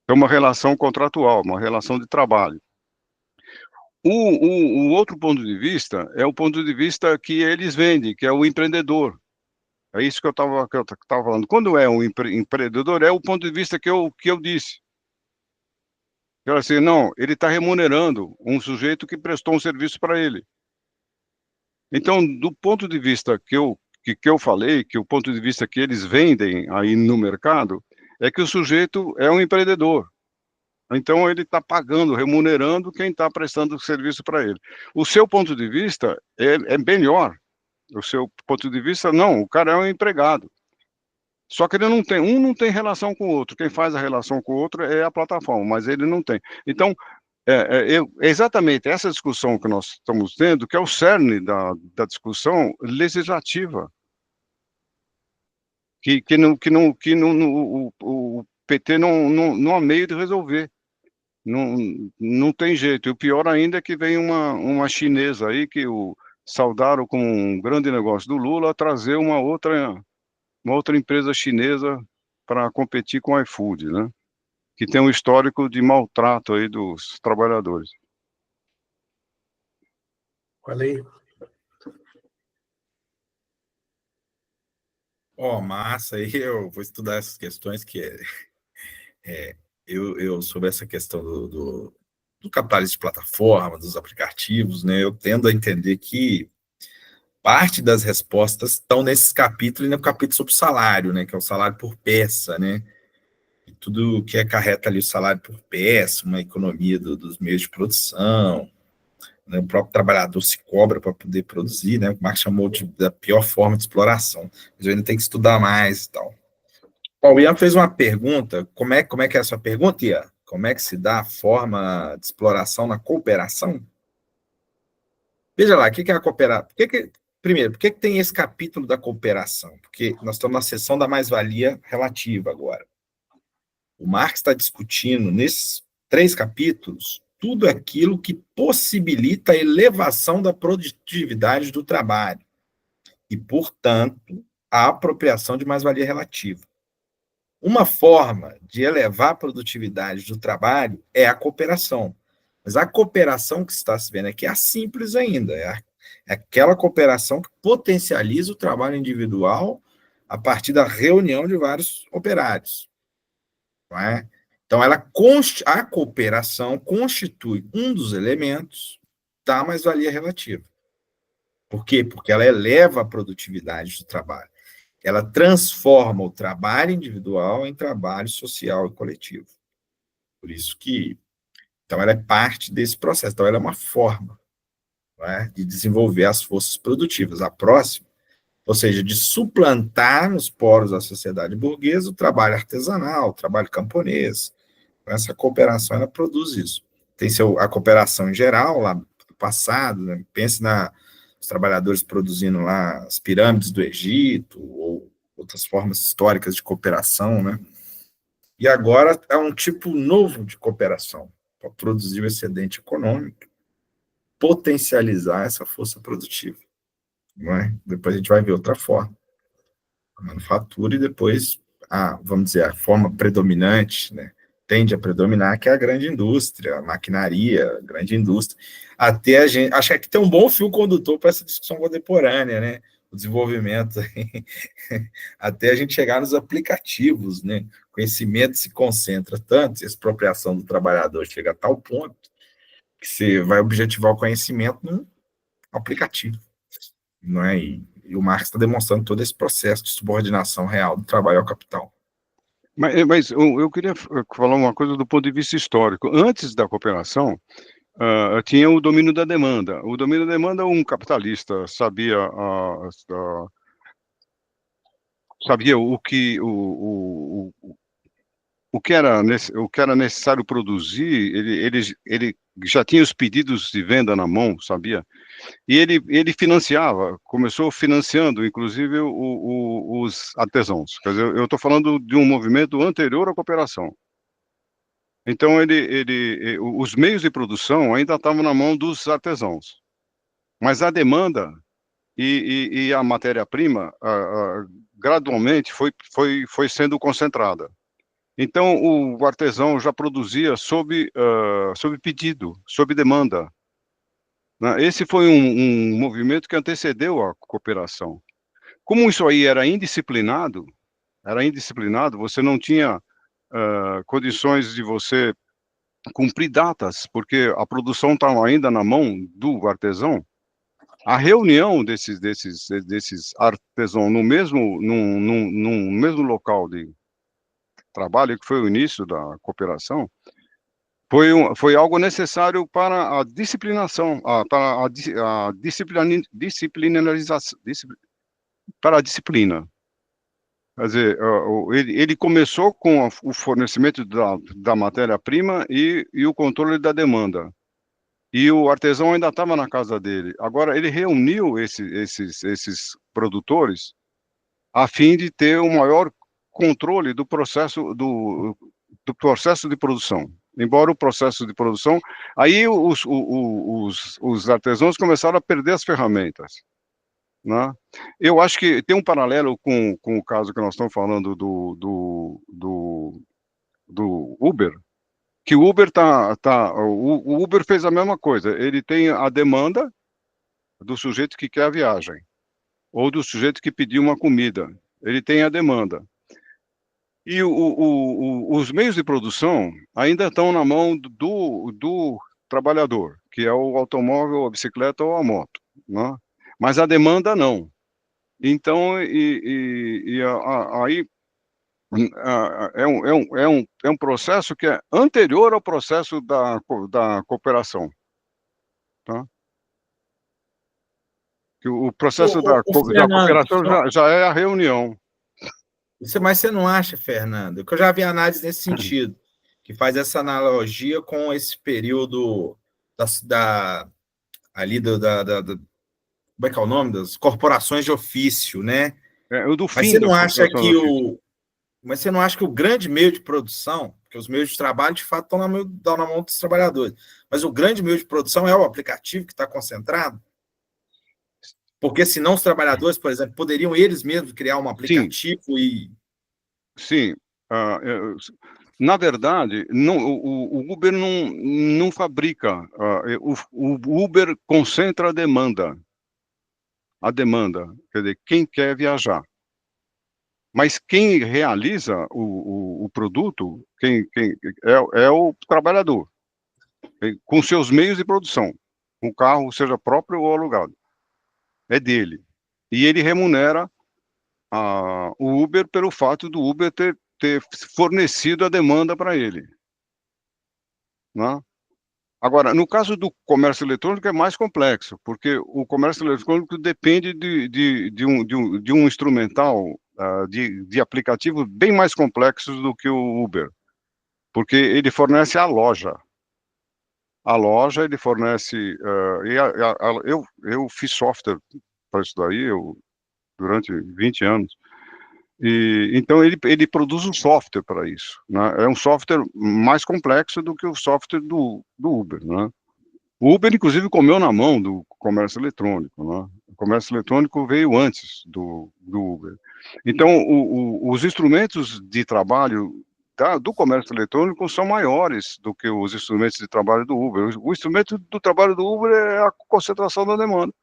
É uma relação contratual, uma relação de trabalho. O outro ponto de vista é o ponto de vista que eles vendem, que é o empreendedor. É isso que eu estava falando. Quando é um empreendedor, é o ponto de vista que eu disse. Eu assim, não, ele está remunerando um sujeito que prestou um serviço para ele. Então, do ponto de vista que eu falei, que o ponto de vista que eles vendem aí no mercado, é que o sujeito é um empreendedor. Então, ele está pagando, remunerando quem está prestando serviço para ele. O seu ponto de vista é melhor. O seu ponto de vista, não, o cara é um empregado. Só que ele não tem, um não tem relação com o outro. Quem faz a relação com o outro é a plataforma, mas ele não tem. Então, é exatamente essa discussão que nós estamos tendo, que é o cerne da discussão legislativa, o PT não há meio de resolver. Não tem jeito. E o pior ainda é que vem uma chinesa aí que saudaram como um grande negócio do Lula trazer uma outra empresa chinesa para competir com o iFood, né? Que tem um histórico de maltrato aí dos trabalhadores. Olha aí. Massa, aí eu vou estudar essas questões eu sobre essa questão do capitalismo de plataforma, dos aplicativos, né? Eu tendo a entender que parte das respostas estão nesses capítulos e no capítulo sobre o salário, né? Que é o salário por peça, né? E tudo que acarreta ali o salário por peça, uma economia dos meios de produção, né? O próprio trabalhador se cobra para poder produzir, né? O Marx chamou da pior forma de exploração. Mas eu ainda tenho que estudar mais e tal. O Ian fez uma pergunta, como é que é a sua pergunta, Ian? Como é que se dá a forma de exploração na cooperação? Veja lá, o que é a cooperação? Primeiro, por que tem esse capítulo da cooperação? Porque nós estamos na seção da mais-valia relativa agora. O Marx está discutindo, nesses 3 capítulos, tudo aquilo que possibilita a elevação da produtividade do trabalho e, portanto, a apropriação de mais-valia relativa. Uma forma de elevar a produtividade do trabalho é a cooperação. Mas a cooperação que está se vendo aqui é a simples ainda, é aquela cooperação que potencializa o trabalho individual a partir da reunião de vários operários. Não é? Então, a cooperação constitui um dos elementos da mais-valia relativa. Por quê? Porque ela eleva a produtividade do trabalho. Ela transforma o trabalho individual em trabalho social e coletivo. Por isso que, então, ela é parte desse processo. Então, ela é uma forma, não é, de desenvolver as forças produtivas. A próxima, ou seja, de suplantar nos poros da sociedade burguesa o trabalho artesanal, o trabalho camponês. Então, essa cooperação, ela produz isso. Tem a cooperação em geral, lá do passado, né? Pense os trabalhadores produzindo lá as pirâmides do Egito, ou outras formas históricas de cooperação, né? E agora é um tipo novo de cooperação, para produzir o excedente econômico, potencializar essa força produtiva, não é? Depois a gente vai ver outra forma, a manufatura, e depois, vamos dizer, a forma predominante, né? Tende a predominar, que é a grande indústria, a maquinaria, a grande indústria. Até a gente, acho que tem um bom fio condutor para essa discussão contemporânea, né? O desenvolvimento, até a gente chegar nos aplicativos, né? O conhecimento se concentra tanto, a expropriação do trabalhador chega a tal ponto que você vai objetivar o conhecimento no aplicativo, não é? E o Marx está demonstrando todo esse processo de subordinação real do trabalho ao capital. Mas eu queria falar uma coisa do ponto de vista histórico. Antes da cooperação, tinha o domínio da demanda. O domínio da demanda, um capitalista sabia o que era necessário produzir, ele já tinha os pedidos de venda na mão, sabia? E ele financiava, começou financiando, inclusive, os artesãos. Quer dizer, eu estou falando de um movimento anterior à cooperação. Então, os meios de produção ainda estavam na mão dos artesãos. Mas a demanda e a matéria-prima, gradualmente, foi sendo concentrada. Então, o artesão já produzia sob pedido, sob demanda. Esse foi um movimento que antecedeu a cooperação. Como isso aí era indisciplinado, você não tinha condições de você cumprir datas, porque a produção estava ainda na mão do artesão. A reunião desses artesãos no mesmo local de trabalho, que foi o início da cooperação, foi algo necessário para a disciplinação, para a disciplinarização, para a disciplina. Quer dizer, ele começou com o fornecimento da matéria-prima e o controle da demanda. E o artesão ainda estava na casa dele. Agora, ele reuniu esses produtores a fim de ter um maior controle do processo de produção. Embora o processo de produção... Aí os artesãos começaram a perder as ferramentas, né? Eu acho que tem um paralelo com o caso que nós estamos falando do Uber, que o Uber o Uber fez a mesma coisa. Ele tem a demanda do sujeito que quer a viagem, ou do sujeito que pediu uma comida. Ele tem a demanda. E os meios de produção ainda estão na mão do trabalhador, que é o automóvel, a bicicleta ou a moto, né? Mas a demanda não. Então, aí é um processo que é anterior ao processo da cooperação, tá? Que o processo da Fernando, cooperação já é a reunião. mas você não acha, Fernando, que eu já vi análise nesse sentido, que faz essa analogia com esse período como é que é o nome? Das corporações de ofício, né? O do Mas fim você da não acha corporação que do ofício. Mas você não acha que o grande meio de produção, porque os meios de trabalho, de fato, estão na mão dos trabalhadores, mas o grande meio de produção é o aplicativo que está concentrado? Porque senão os trabalhadores, por exemplo, poderiam eles mesmos criar um aplicativo e... Sim. Na verdade, o Uber não fabrica. O Uber concentra a demanda. A demanda. Quer dizer, quem quer viajar. Mas quem realiza o produto é o trabalhador, com seus meios de produção. Um carro, seja próprio ou alugado. É dele. E ele remunera o Uber pelo fato do Uber ter fornecido a demanda para ele, né? Agora, no caso do comércio eletrônico é mais complexo, porque o comércio eletrônico depende de um instrumental, de aplicativos bem mais complexos do que o Uber, porque ele fornece a loja. A loja, ele fornece... eu fiz software para isso daí, durante 20 anos. Então, ele produz um software para isso, né? É um software mais complexo do que o software do Uber, né? O Uber, inclusive, comeu na mão do comércio eletrônico, né? O comércio eletrônico veio antes do Uber. Então, os instrumentos de trabalho do comércio eletrônico são maiores do que os instrumentos de trabalho do Uber. O instrumento do trabalho do Uber é a concentração da demanda.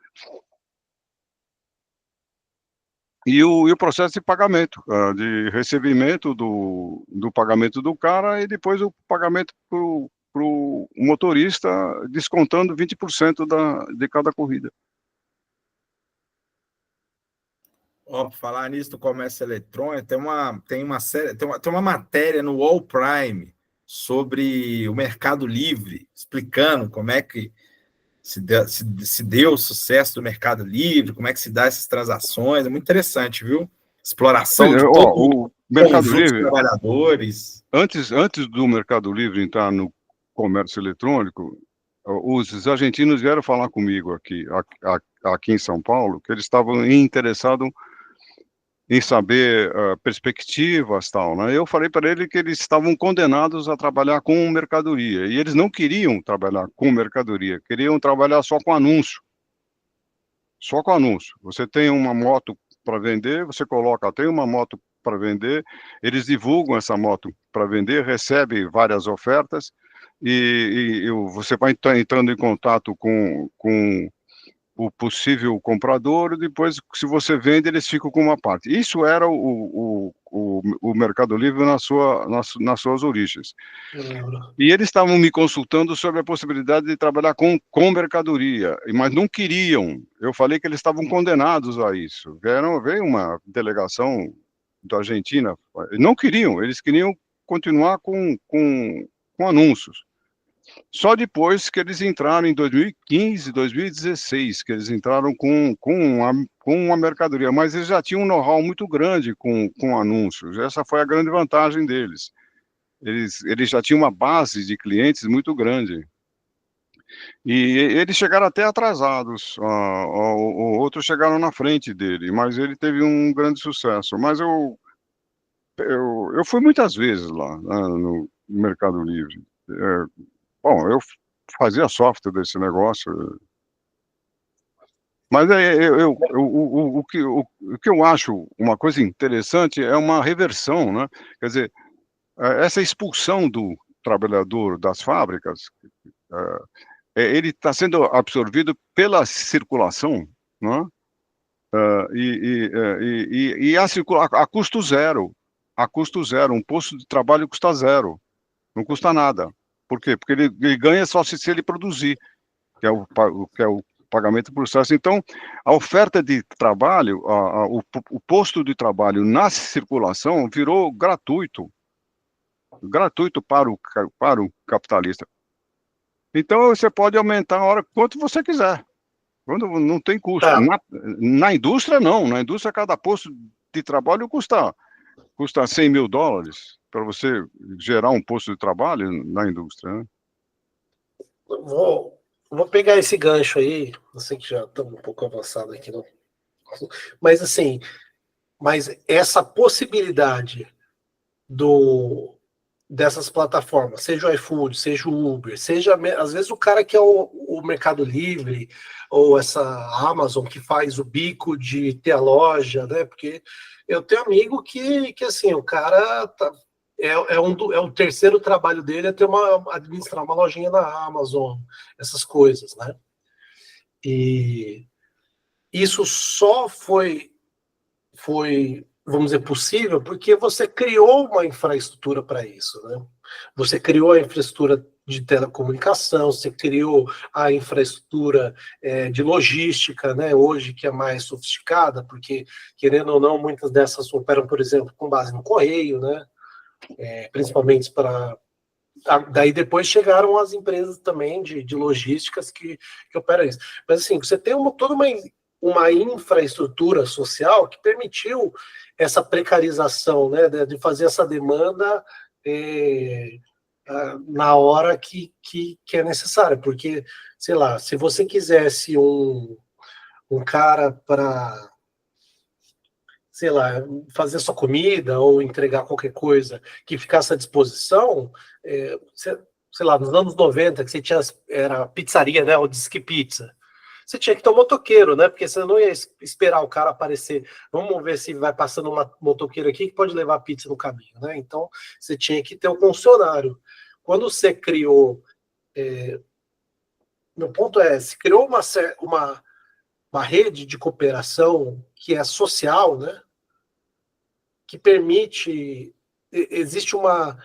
E o processo de pagamento, de recebimento do pagamento do cara e depois o pagamento para o motorista, descontando 20% de cada corrida. Por falar nisso do comércio eletrônico, tem uma matéria no All Prime sobre o Mercado Livre, explicando como é que se deu o sucesso do Mercado Livre, como é que se dá essas transações. É muito interessante, viu? Exploração de todo o Mercado conjunto de Livre, trabalhadores. Antes do Mercado Livre entrar no comércio eletrônico, os argentinos vieram falar comigo aqui em São Paulo, que eles estavam interessados em saber perspectivas, tal, né? Eu falei para ele que eles estavam condenados a trabalhar com mercadoria, e eles não queriam trabalhar com mercadoria, queriam trabalhar só com anúncio. Só com anúncio. Você tem uma moto para vender, você coloca, tem uma moto para vender, eles divulgam essa moto para vender, recebe várias ofertas, e você vai entrando em contato com o possível comprador, e depois, se você vende, eles ficam com uma parte. Isso era o Mercado Livre nas suas origens. E eles estavam me consultando sobre a possibilidade de trabalhar com mercadoria, mas não queriam. Eu falei que eles estavam condenados a isso. Veio uma delegação da Argentina, não queriam, eles queriam continuar com anúncios. Só depois que eles entraram em 2015, 2016, que eles entraram com a mercadoria, mas eles já tinham um know-how muito grande com anúncios. Essa foi a grande vantagem deles. Eles já tinham uma base de clientes muito grande. E eles chegaram até atrasados, outros chegaram na frente dele, mas ele teve um grande sucesso. Mas eu fui muitas vezes lá, né, no Mercado Livre. Bom, eu fazia software desse negócio, mas o que eu acho uma coisa interessante é uma reversão, né? Quer dizer, essa expulsão do trabalhador das fábricas, ele está sendo absorvido pela circulação, né? E a custo zero. A custo zero. Um posto de trabalho custa zero. Não custa nada. Por quê? Porque ele ganha só se ele produzir, que é o pagamento por processo. Então, a oferta de trabalho, o posto de trabalho na circulação virou gratuito. Gratuito para o capitalista. Então, você pode aumentar a hora quanto você quiser. Quando não tem custo. Tá. Na indústria, não. Na indústria, cada posto de trabalho custa $100 mil para você gerar um posto de trabalho na indústria, né? Vou pegar esse gancho aí. Eu sei que já estamos um pouco avançado aqui, não. Mas assim, essa possibilidade dessas plataformas, seja o iFood, seja o Uber, seja às vezes o cara que é o Mercado Livre ou essa Amazon que faz o bico de ter a loja, né? Porque eu tenho amigo que assim, o cara é o terceiro trabalho dele é administrar uma lojinha na Amazon, essas coisas, né? E isso só foi, vamos dizer, possível porque você criou uma infraestrutura para isso, né? Você criou a infraestrutura de telecomunicação, você criou a infraestrutura de logística, né? Hoje que é mais sofisticada, porque, querendo ou não, muitas dessas operam, por exemplo, com base no correio, né? Principalmente para... Daí depois chegaram as empresas também de logísticas que operam isso. Mas assim, você tem toda uma infraestrutura social que permitiu essa precarização, né, de fazer essa demanda na hora que é necessária, porque, sei lá, se você quisesse um cara para, sei lá, fazer sua comida ou entregar qualquer coisa que ficasse à disposição, sei lá, nos anos 90, que você tinha, era pizzaria, né, o Disque Pizza, você tinha que ter um motoqueiro, né? Porque você não ia esperar o cara aparecer. Vamos ver se vai passando um motoqueiro aqui que pode levar pizza no caminho, né? Então, você tinha que ter um funcionário. Quando você criou... meu ponto se criou uma rede de cooperação que é social, né? Que permite... Existe uma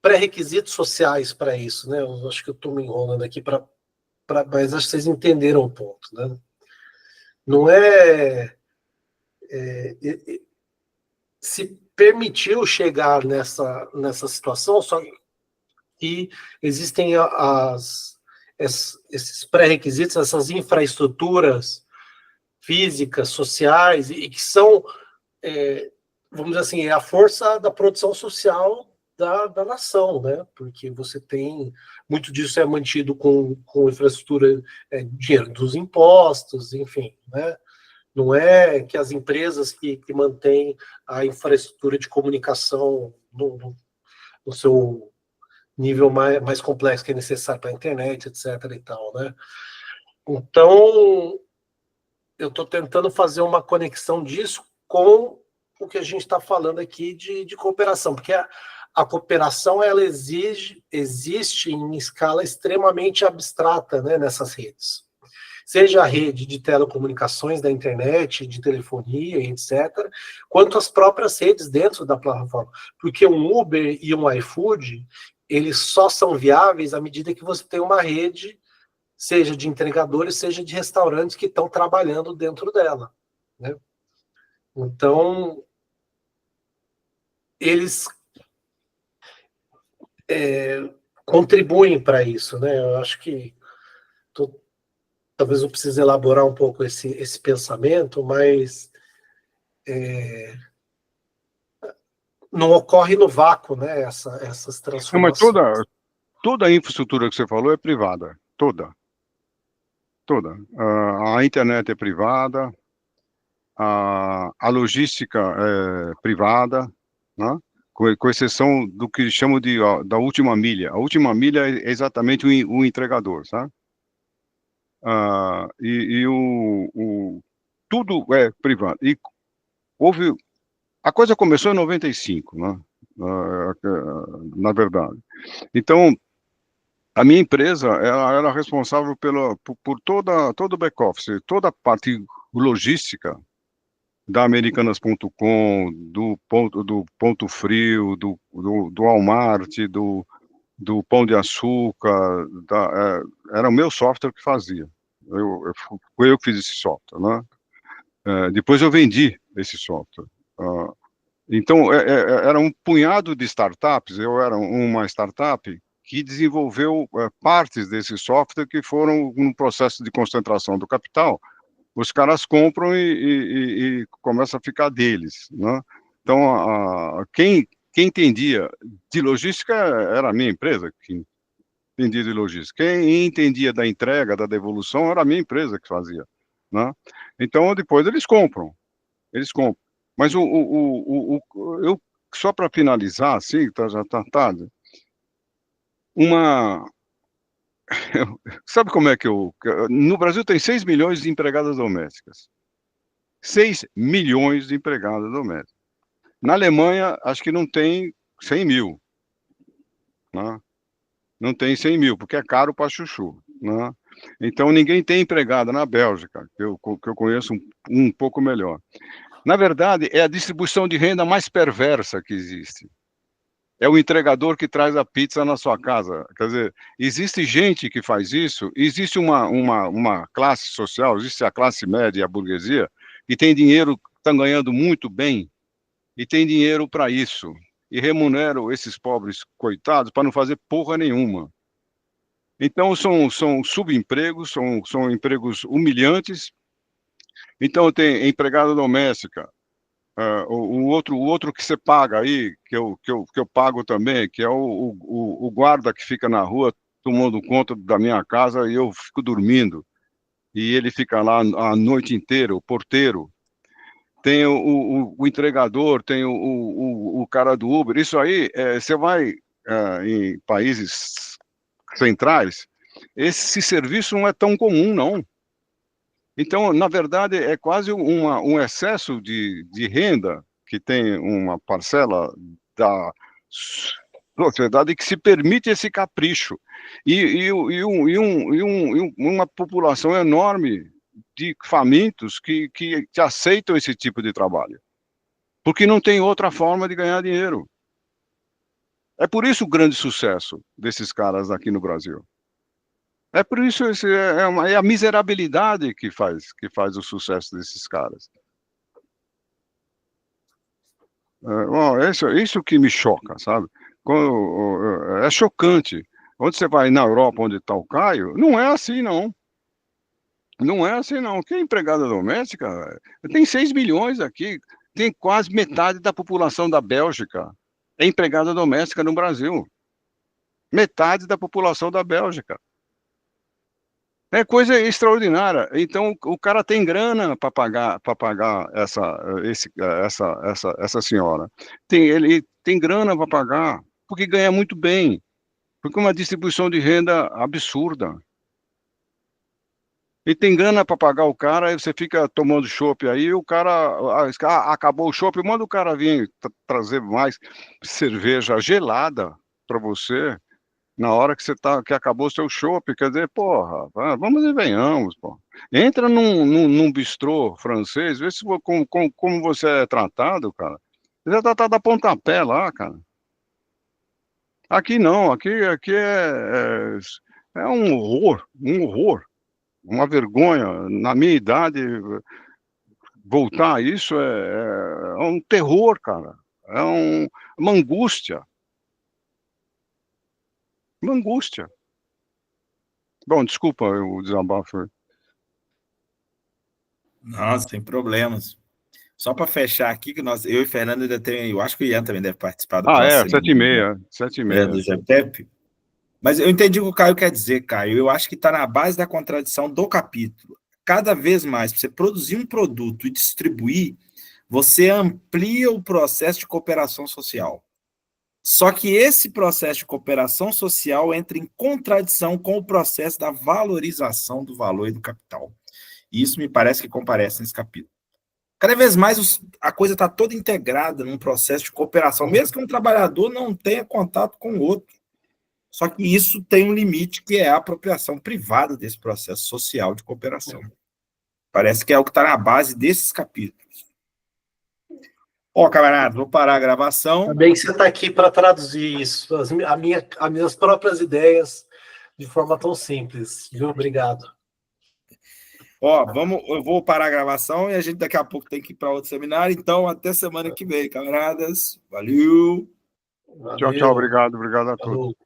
pré-requisitos sociais para isso, né? Eu acho que eu estou me enrolando aqui mas acho que vocês entenderam o ponto, né? Não se permitiu chegar nessa situação, só que existem esses pré-requisitos, essas infraestruturas físicas, sociais, e que são, vamos dizer assim, a força da produção social da nação, né? Porque você tem, muito disso é mantido com infraestrutura, dinheiro dos impostos, enfim, né? Não é que as empresas que mantêm a infraestrutura de comunicação no seu nível mais complexo que é necessário para a internet, etc. e tal, né? Então, eu estou tentando fazer uma conexão disso com o que a gente está falando aqui de cooperação, porque a cooperação ela existe em escala extremamente abstrata, né, nessas redes. Seja a rede de telecomunicações, da internet, de telefonia, etc., quanto as próprias redes dentro da plataforma. Porque um Uber e um iFood, eles só são viáveis à medida que você tem uma rede, seja de entregadores, seja de restaurantes que estão trabalhando dentro dela, né? Então, eles contribuem para isso, né? Eu acho que talvez eu precise elaborar um pouco esse pensamento, mas não ocorre no vácuo, né? Essas Não, mas transformações. toda a infraestrutura que você falou é privada, toda. A internet é privada, a logística é privada, né? Com exceção do que chamam da última milha. A última milha é exatamente o entregador, sabe? Tudo é privado. E a coisa começou em 95, né? Na verdade. Então, a minha empresa, ela era responsável por todo o back-office, toda a parte logística da Americanas.com, do Ponto Frio, do Walmart, do Pão de Açúcar, era o meu software que fazia. Foi eu que fiz esse software, né? Depois eu vendi esse software. Então, era um punhado de startups, eu era uma startup que desenvolveu partes desse software que foram um processo de concentração do capital. Os caras compram e começa a ficar deles, né? Então, quem entendia de logística era a minha empresa, que entendia de logística. Quem entendia da entrega, da devolução, era a minha empresa que fazia, né? Então, depois eles compram. Mas eu, só para finalizar, assim, já está tarde, sabe como é no Brasil tem 6 milhões de empregadas domésticas. 6 milhões de empregadas domésticas. Na Alemanha, acho que não tem 100 mil, né? Não tem 100 mil, porque é caro para chuchu, né? Então, ninguém tem empregada na Bélgica, que eu conheço um pouco melhor. Na verdade, é a distribuição de renda mais perversa que existe. É o entregador que traz a pizza na sua casa. Quer dizer, existe gente que faz isso, existe uma classe social, existe a classe média e a burguesia, que tem dinheiro, estão ganhando muito bem, e tem dinheiro para isso. E remuneram esses pobres coitados para não fazer porra nenhuma. Então, são subempregos, são empregos humilhantes. Então, tem empregada doméstica. O outro que você paga aí, que eu pago também, que é o guarda que fica na rua tomando conta da minha casa e eu fico dormindo. E ele fica lá a noite inteira, o porteiro. Tem o entregador, tem o cara do Uber. Isso aí, você vai em países centrais, esse serviço não é tão comum, não. Então, na verdade, é quase um excesso de renda que tem uma parcela da sociedade que se permite esse capricho. Uma população enorme de famintos que aceitam esse tipo de trabalho, porque não tem outra forma de ganhar dinheiro. É por isso o grande sucesso desses caras aqui no Brasil. É por isso é a miserabilidade que faz o sucesso desses caras. Bom, isso que me choca, sabe? É chocante. Onde você vai na Europa, onde está o Caio, não é assim, não. Não é assim, não. Quem é empregada doméstica? Tem 6 milhões aqui, tem quase metade da população da Bélgica. É empregada doméstica no Brasil. Metade da população da Bélgica. É coisa extraordinária. Então, o cara tem grana para pagar essa senhora. Ele tem grana para pagar, porque ganha muito bem, porque é uma distribuição de renda absurda. E tem grana para pagar o cara, aí você fica tomando chopp aí, o cara acabou o chopp, manda o cara vir trazer mais cerveja gelada para você. Na hora que acabou o seu chopp, quer dizer, porra, vamos e venhamos, pô. Entra num bistrô francês, vê se como você é tratado, cara. Você já tá tratado a pontapé lá, cara. Aqui não, aqui é um horror, uma vergonha. Na minha idade, voltar a isso é um terror, cara. É uma angústia. Uma angústia. Bom, desculpa o desabafo. Não, sem problemas. Só para fechar aqui, que eu e o Fernando ainda tem, eu acho que o Ian também deve participar do próximo. 7h30, 7h30. Do GPEP. Mas eu entendi o que o Caio quer dizer, Caio. Eu acho que está na base da contradição do capítulo. Cada vez mais, para você produzir um produto e distribuir, você amplia o processo de cooperação social. Só que esse processo de cooperação social entra em contradição com o processo da valorização do valor e do capital. E isso me parece que comparece nesse capítulo. Cada vez mais a coisa está toda integrada num processo de cooperação, mesmo que um trabalhador não tenha contato com o outro. Só que isso tem um limite, que é a apropriação privada desse processo social de cooperação. Parece que é o que está na base desses capítulos. Ó, camarada, vou parar a gravação. Também que você está aqui para traduzir isso, as minhas próprias ideias, de forma tão simples. Viu? Obrigado. Ó, eu vou parar a gravação e a gente daqui a pouco tem que ir para outro seminário. Então, até semana que vem, camaradas. Valeu! Tchau, tchau. Obrigado a todos. Falou.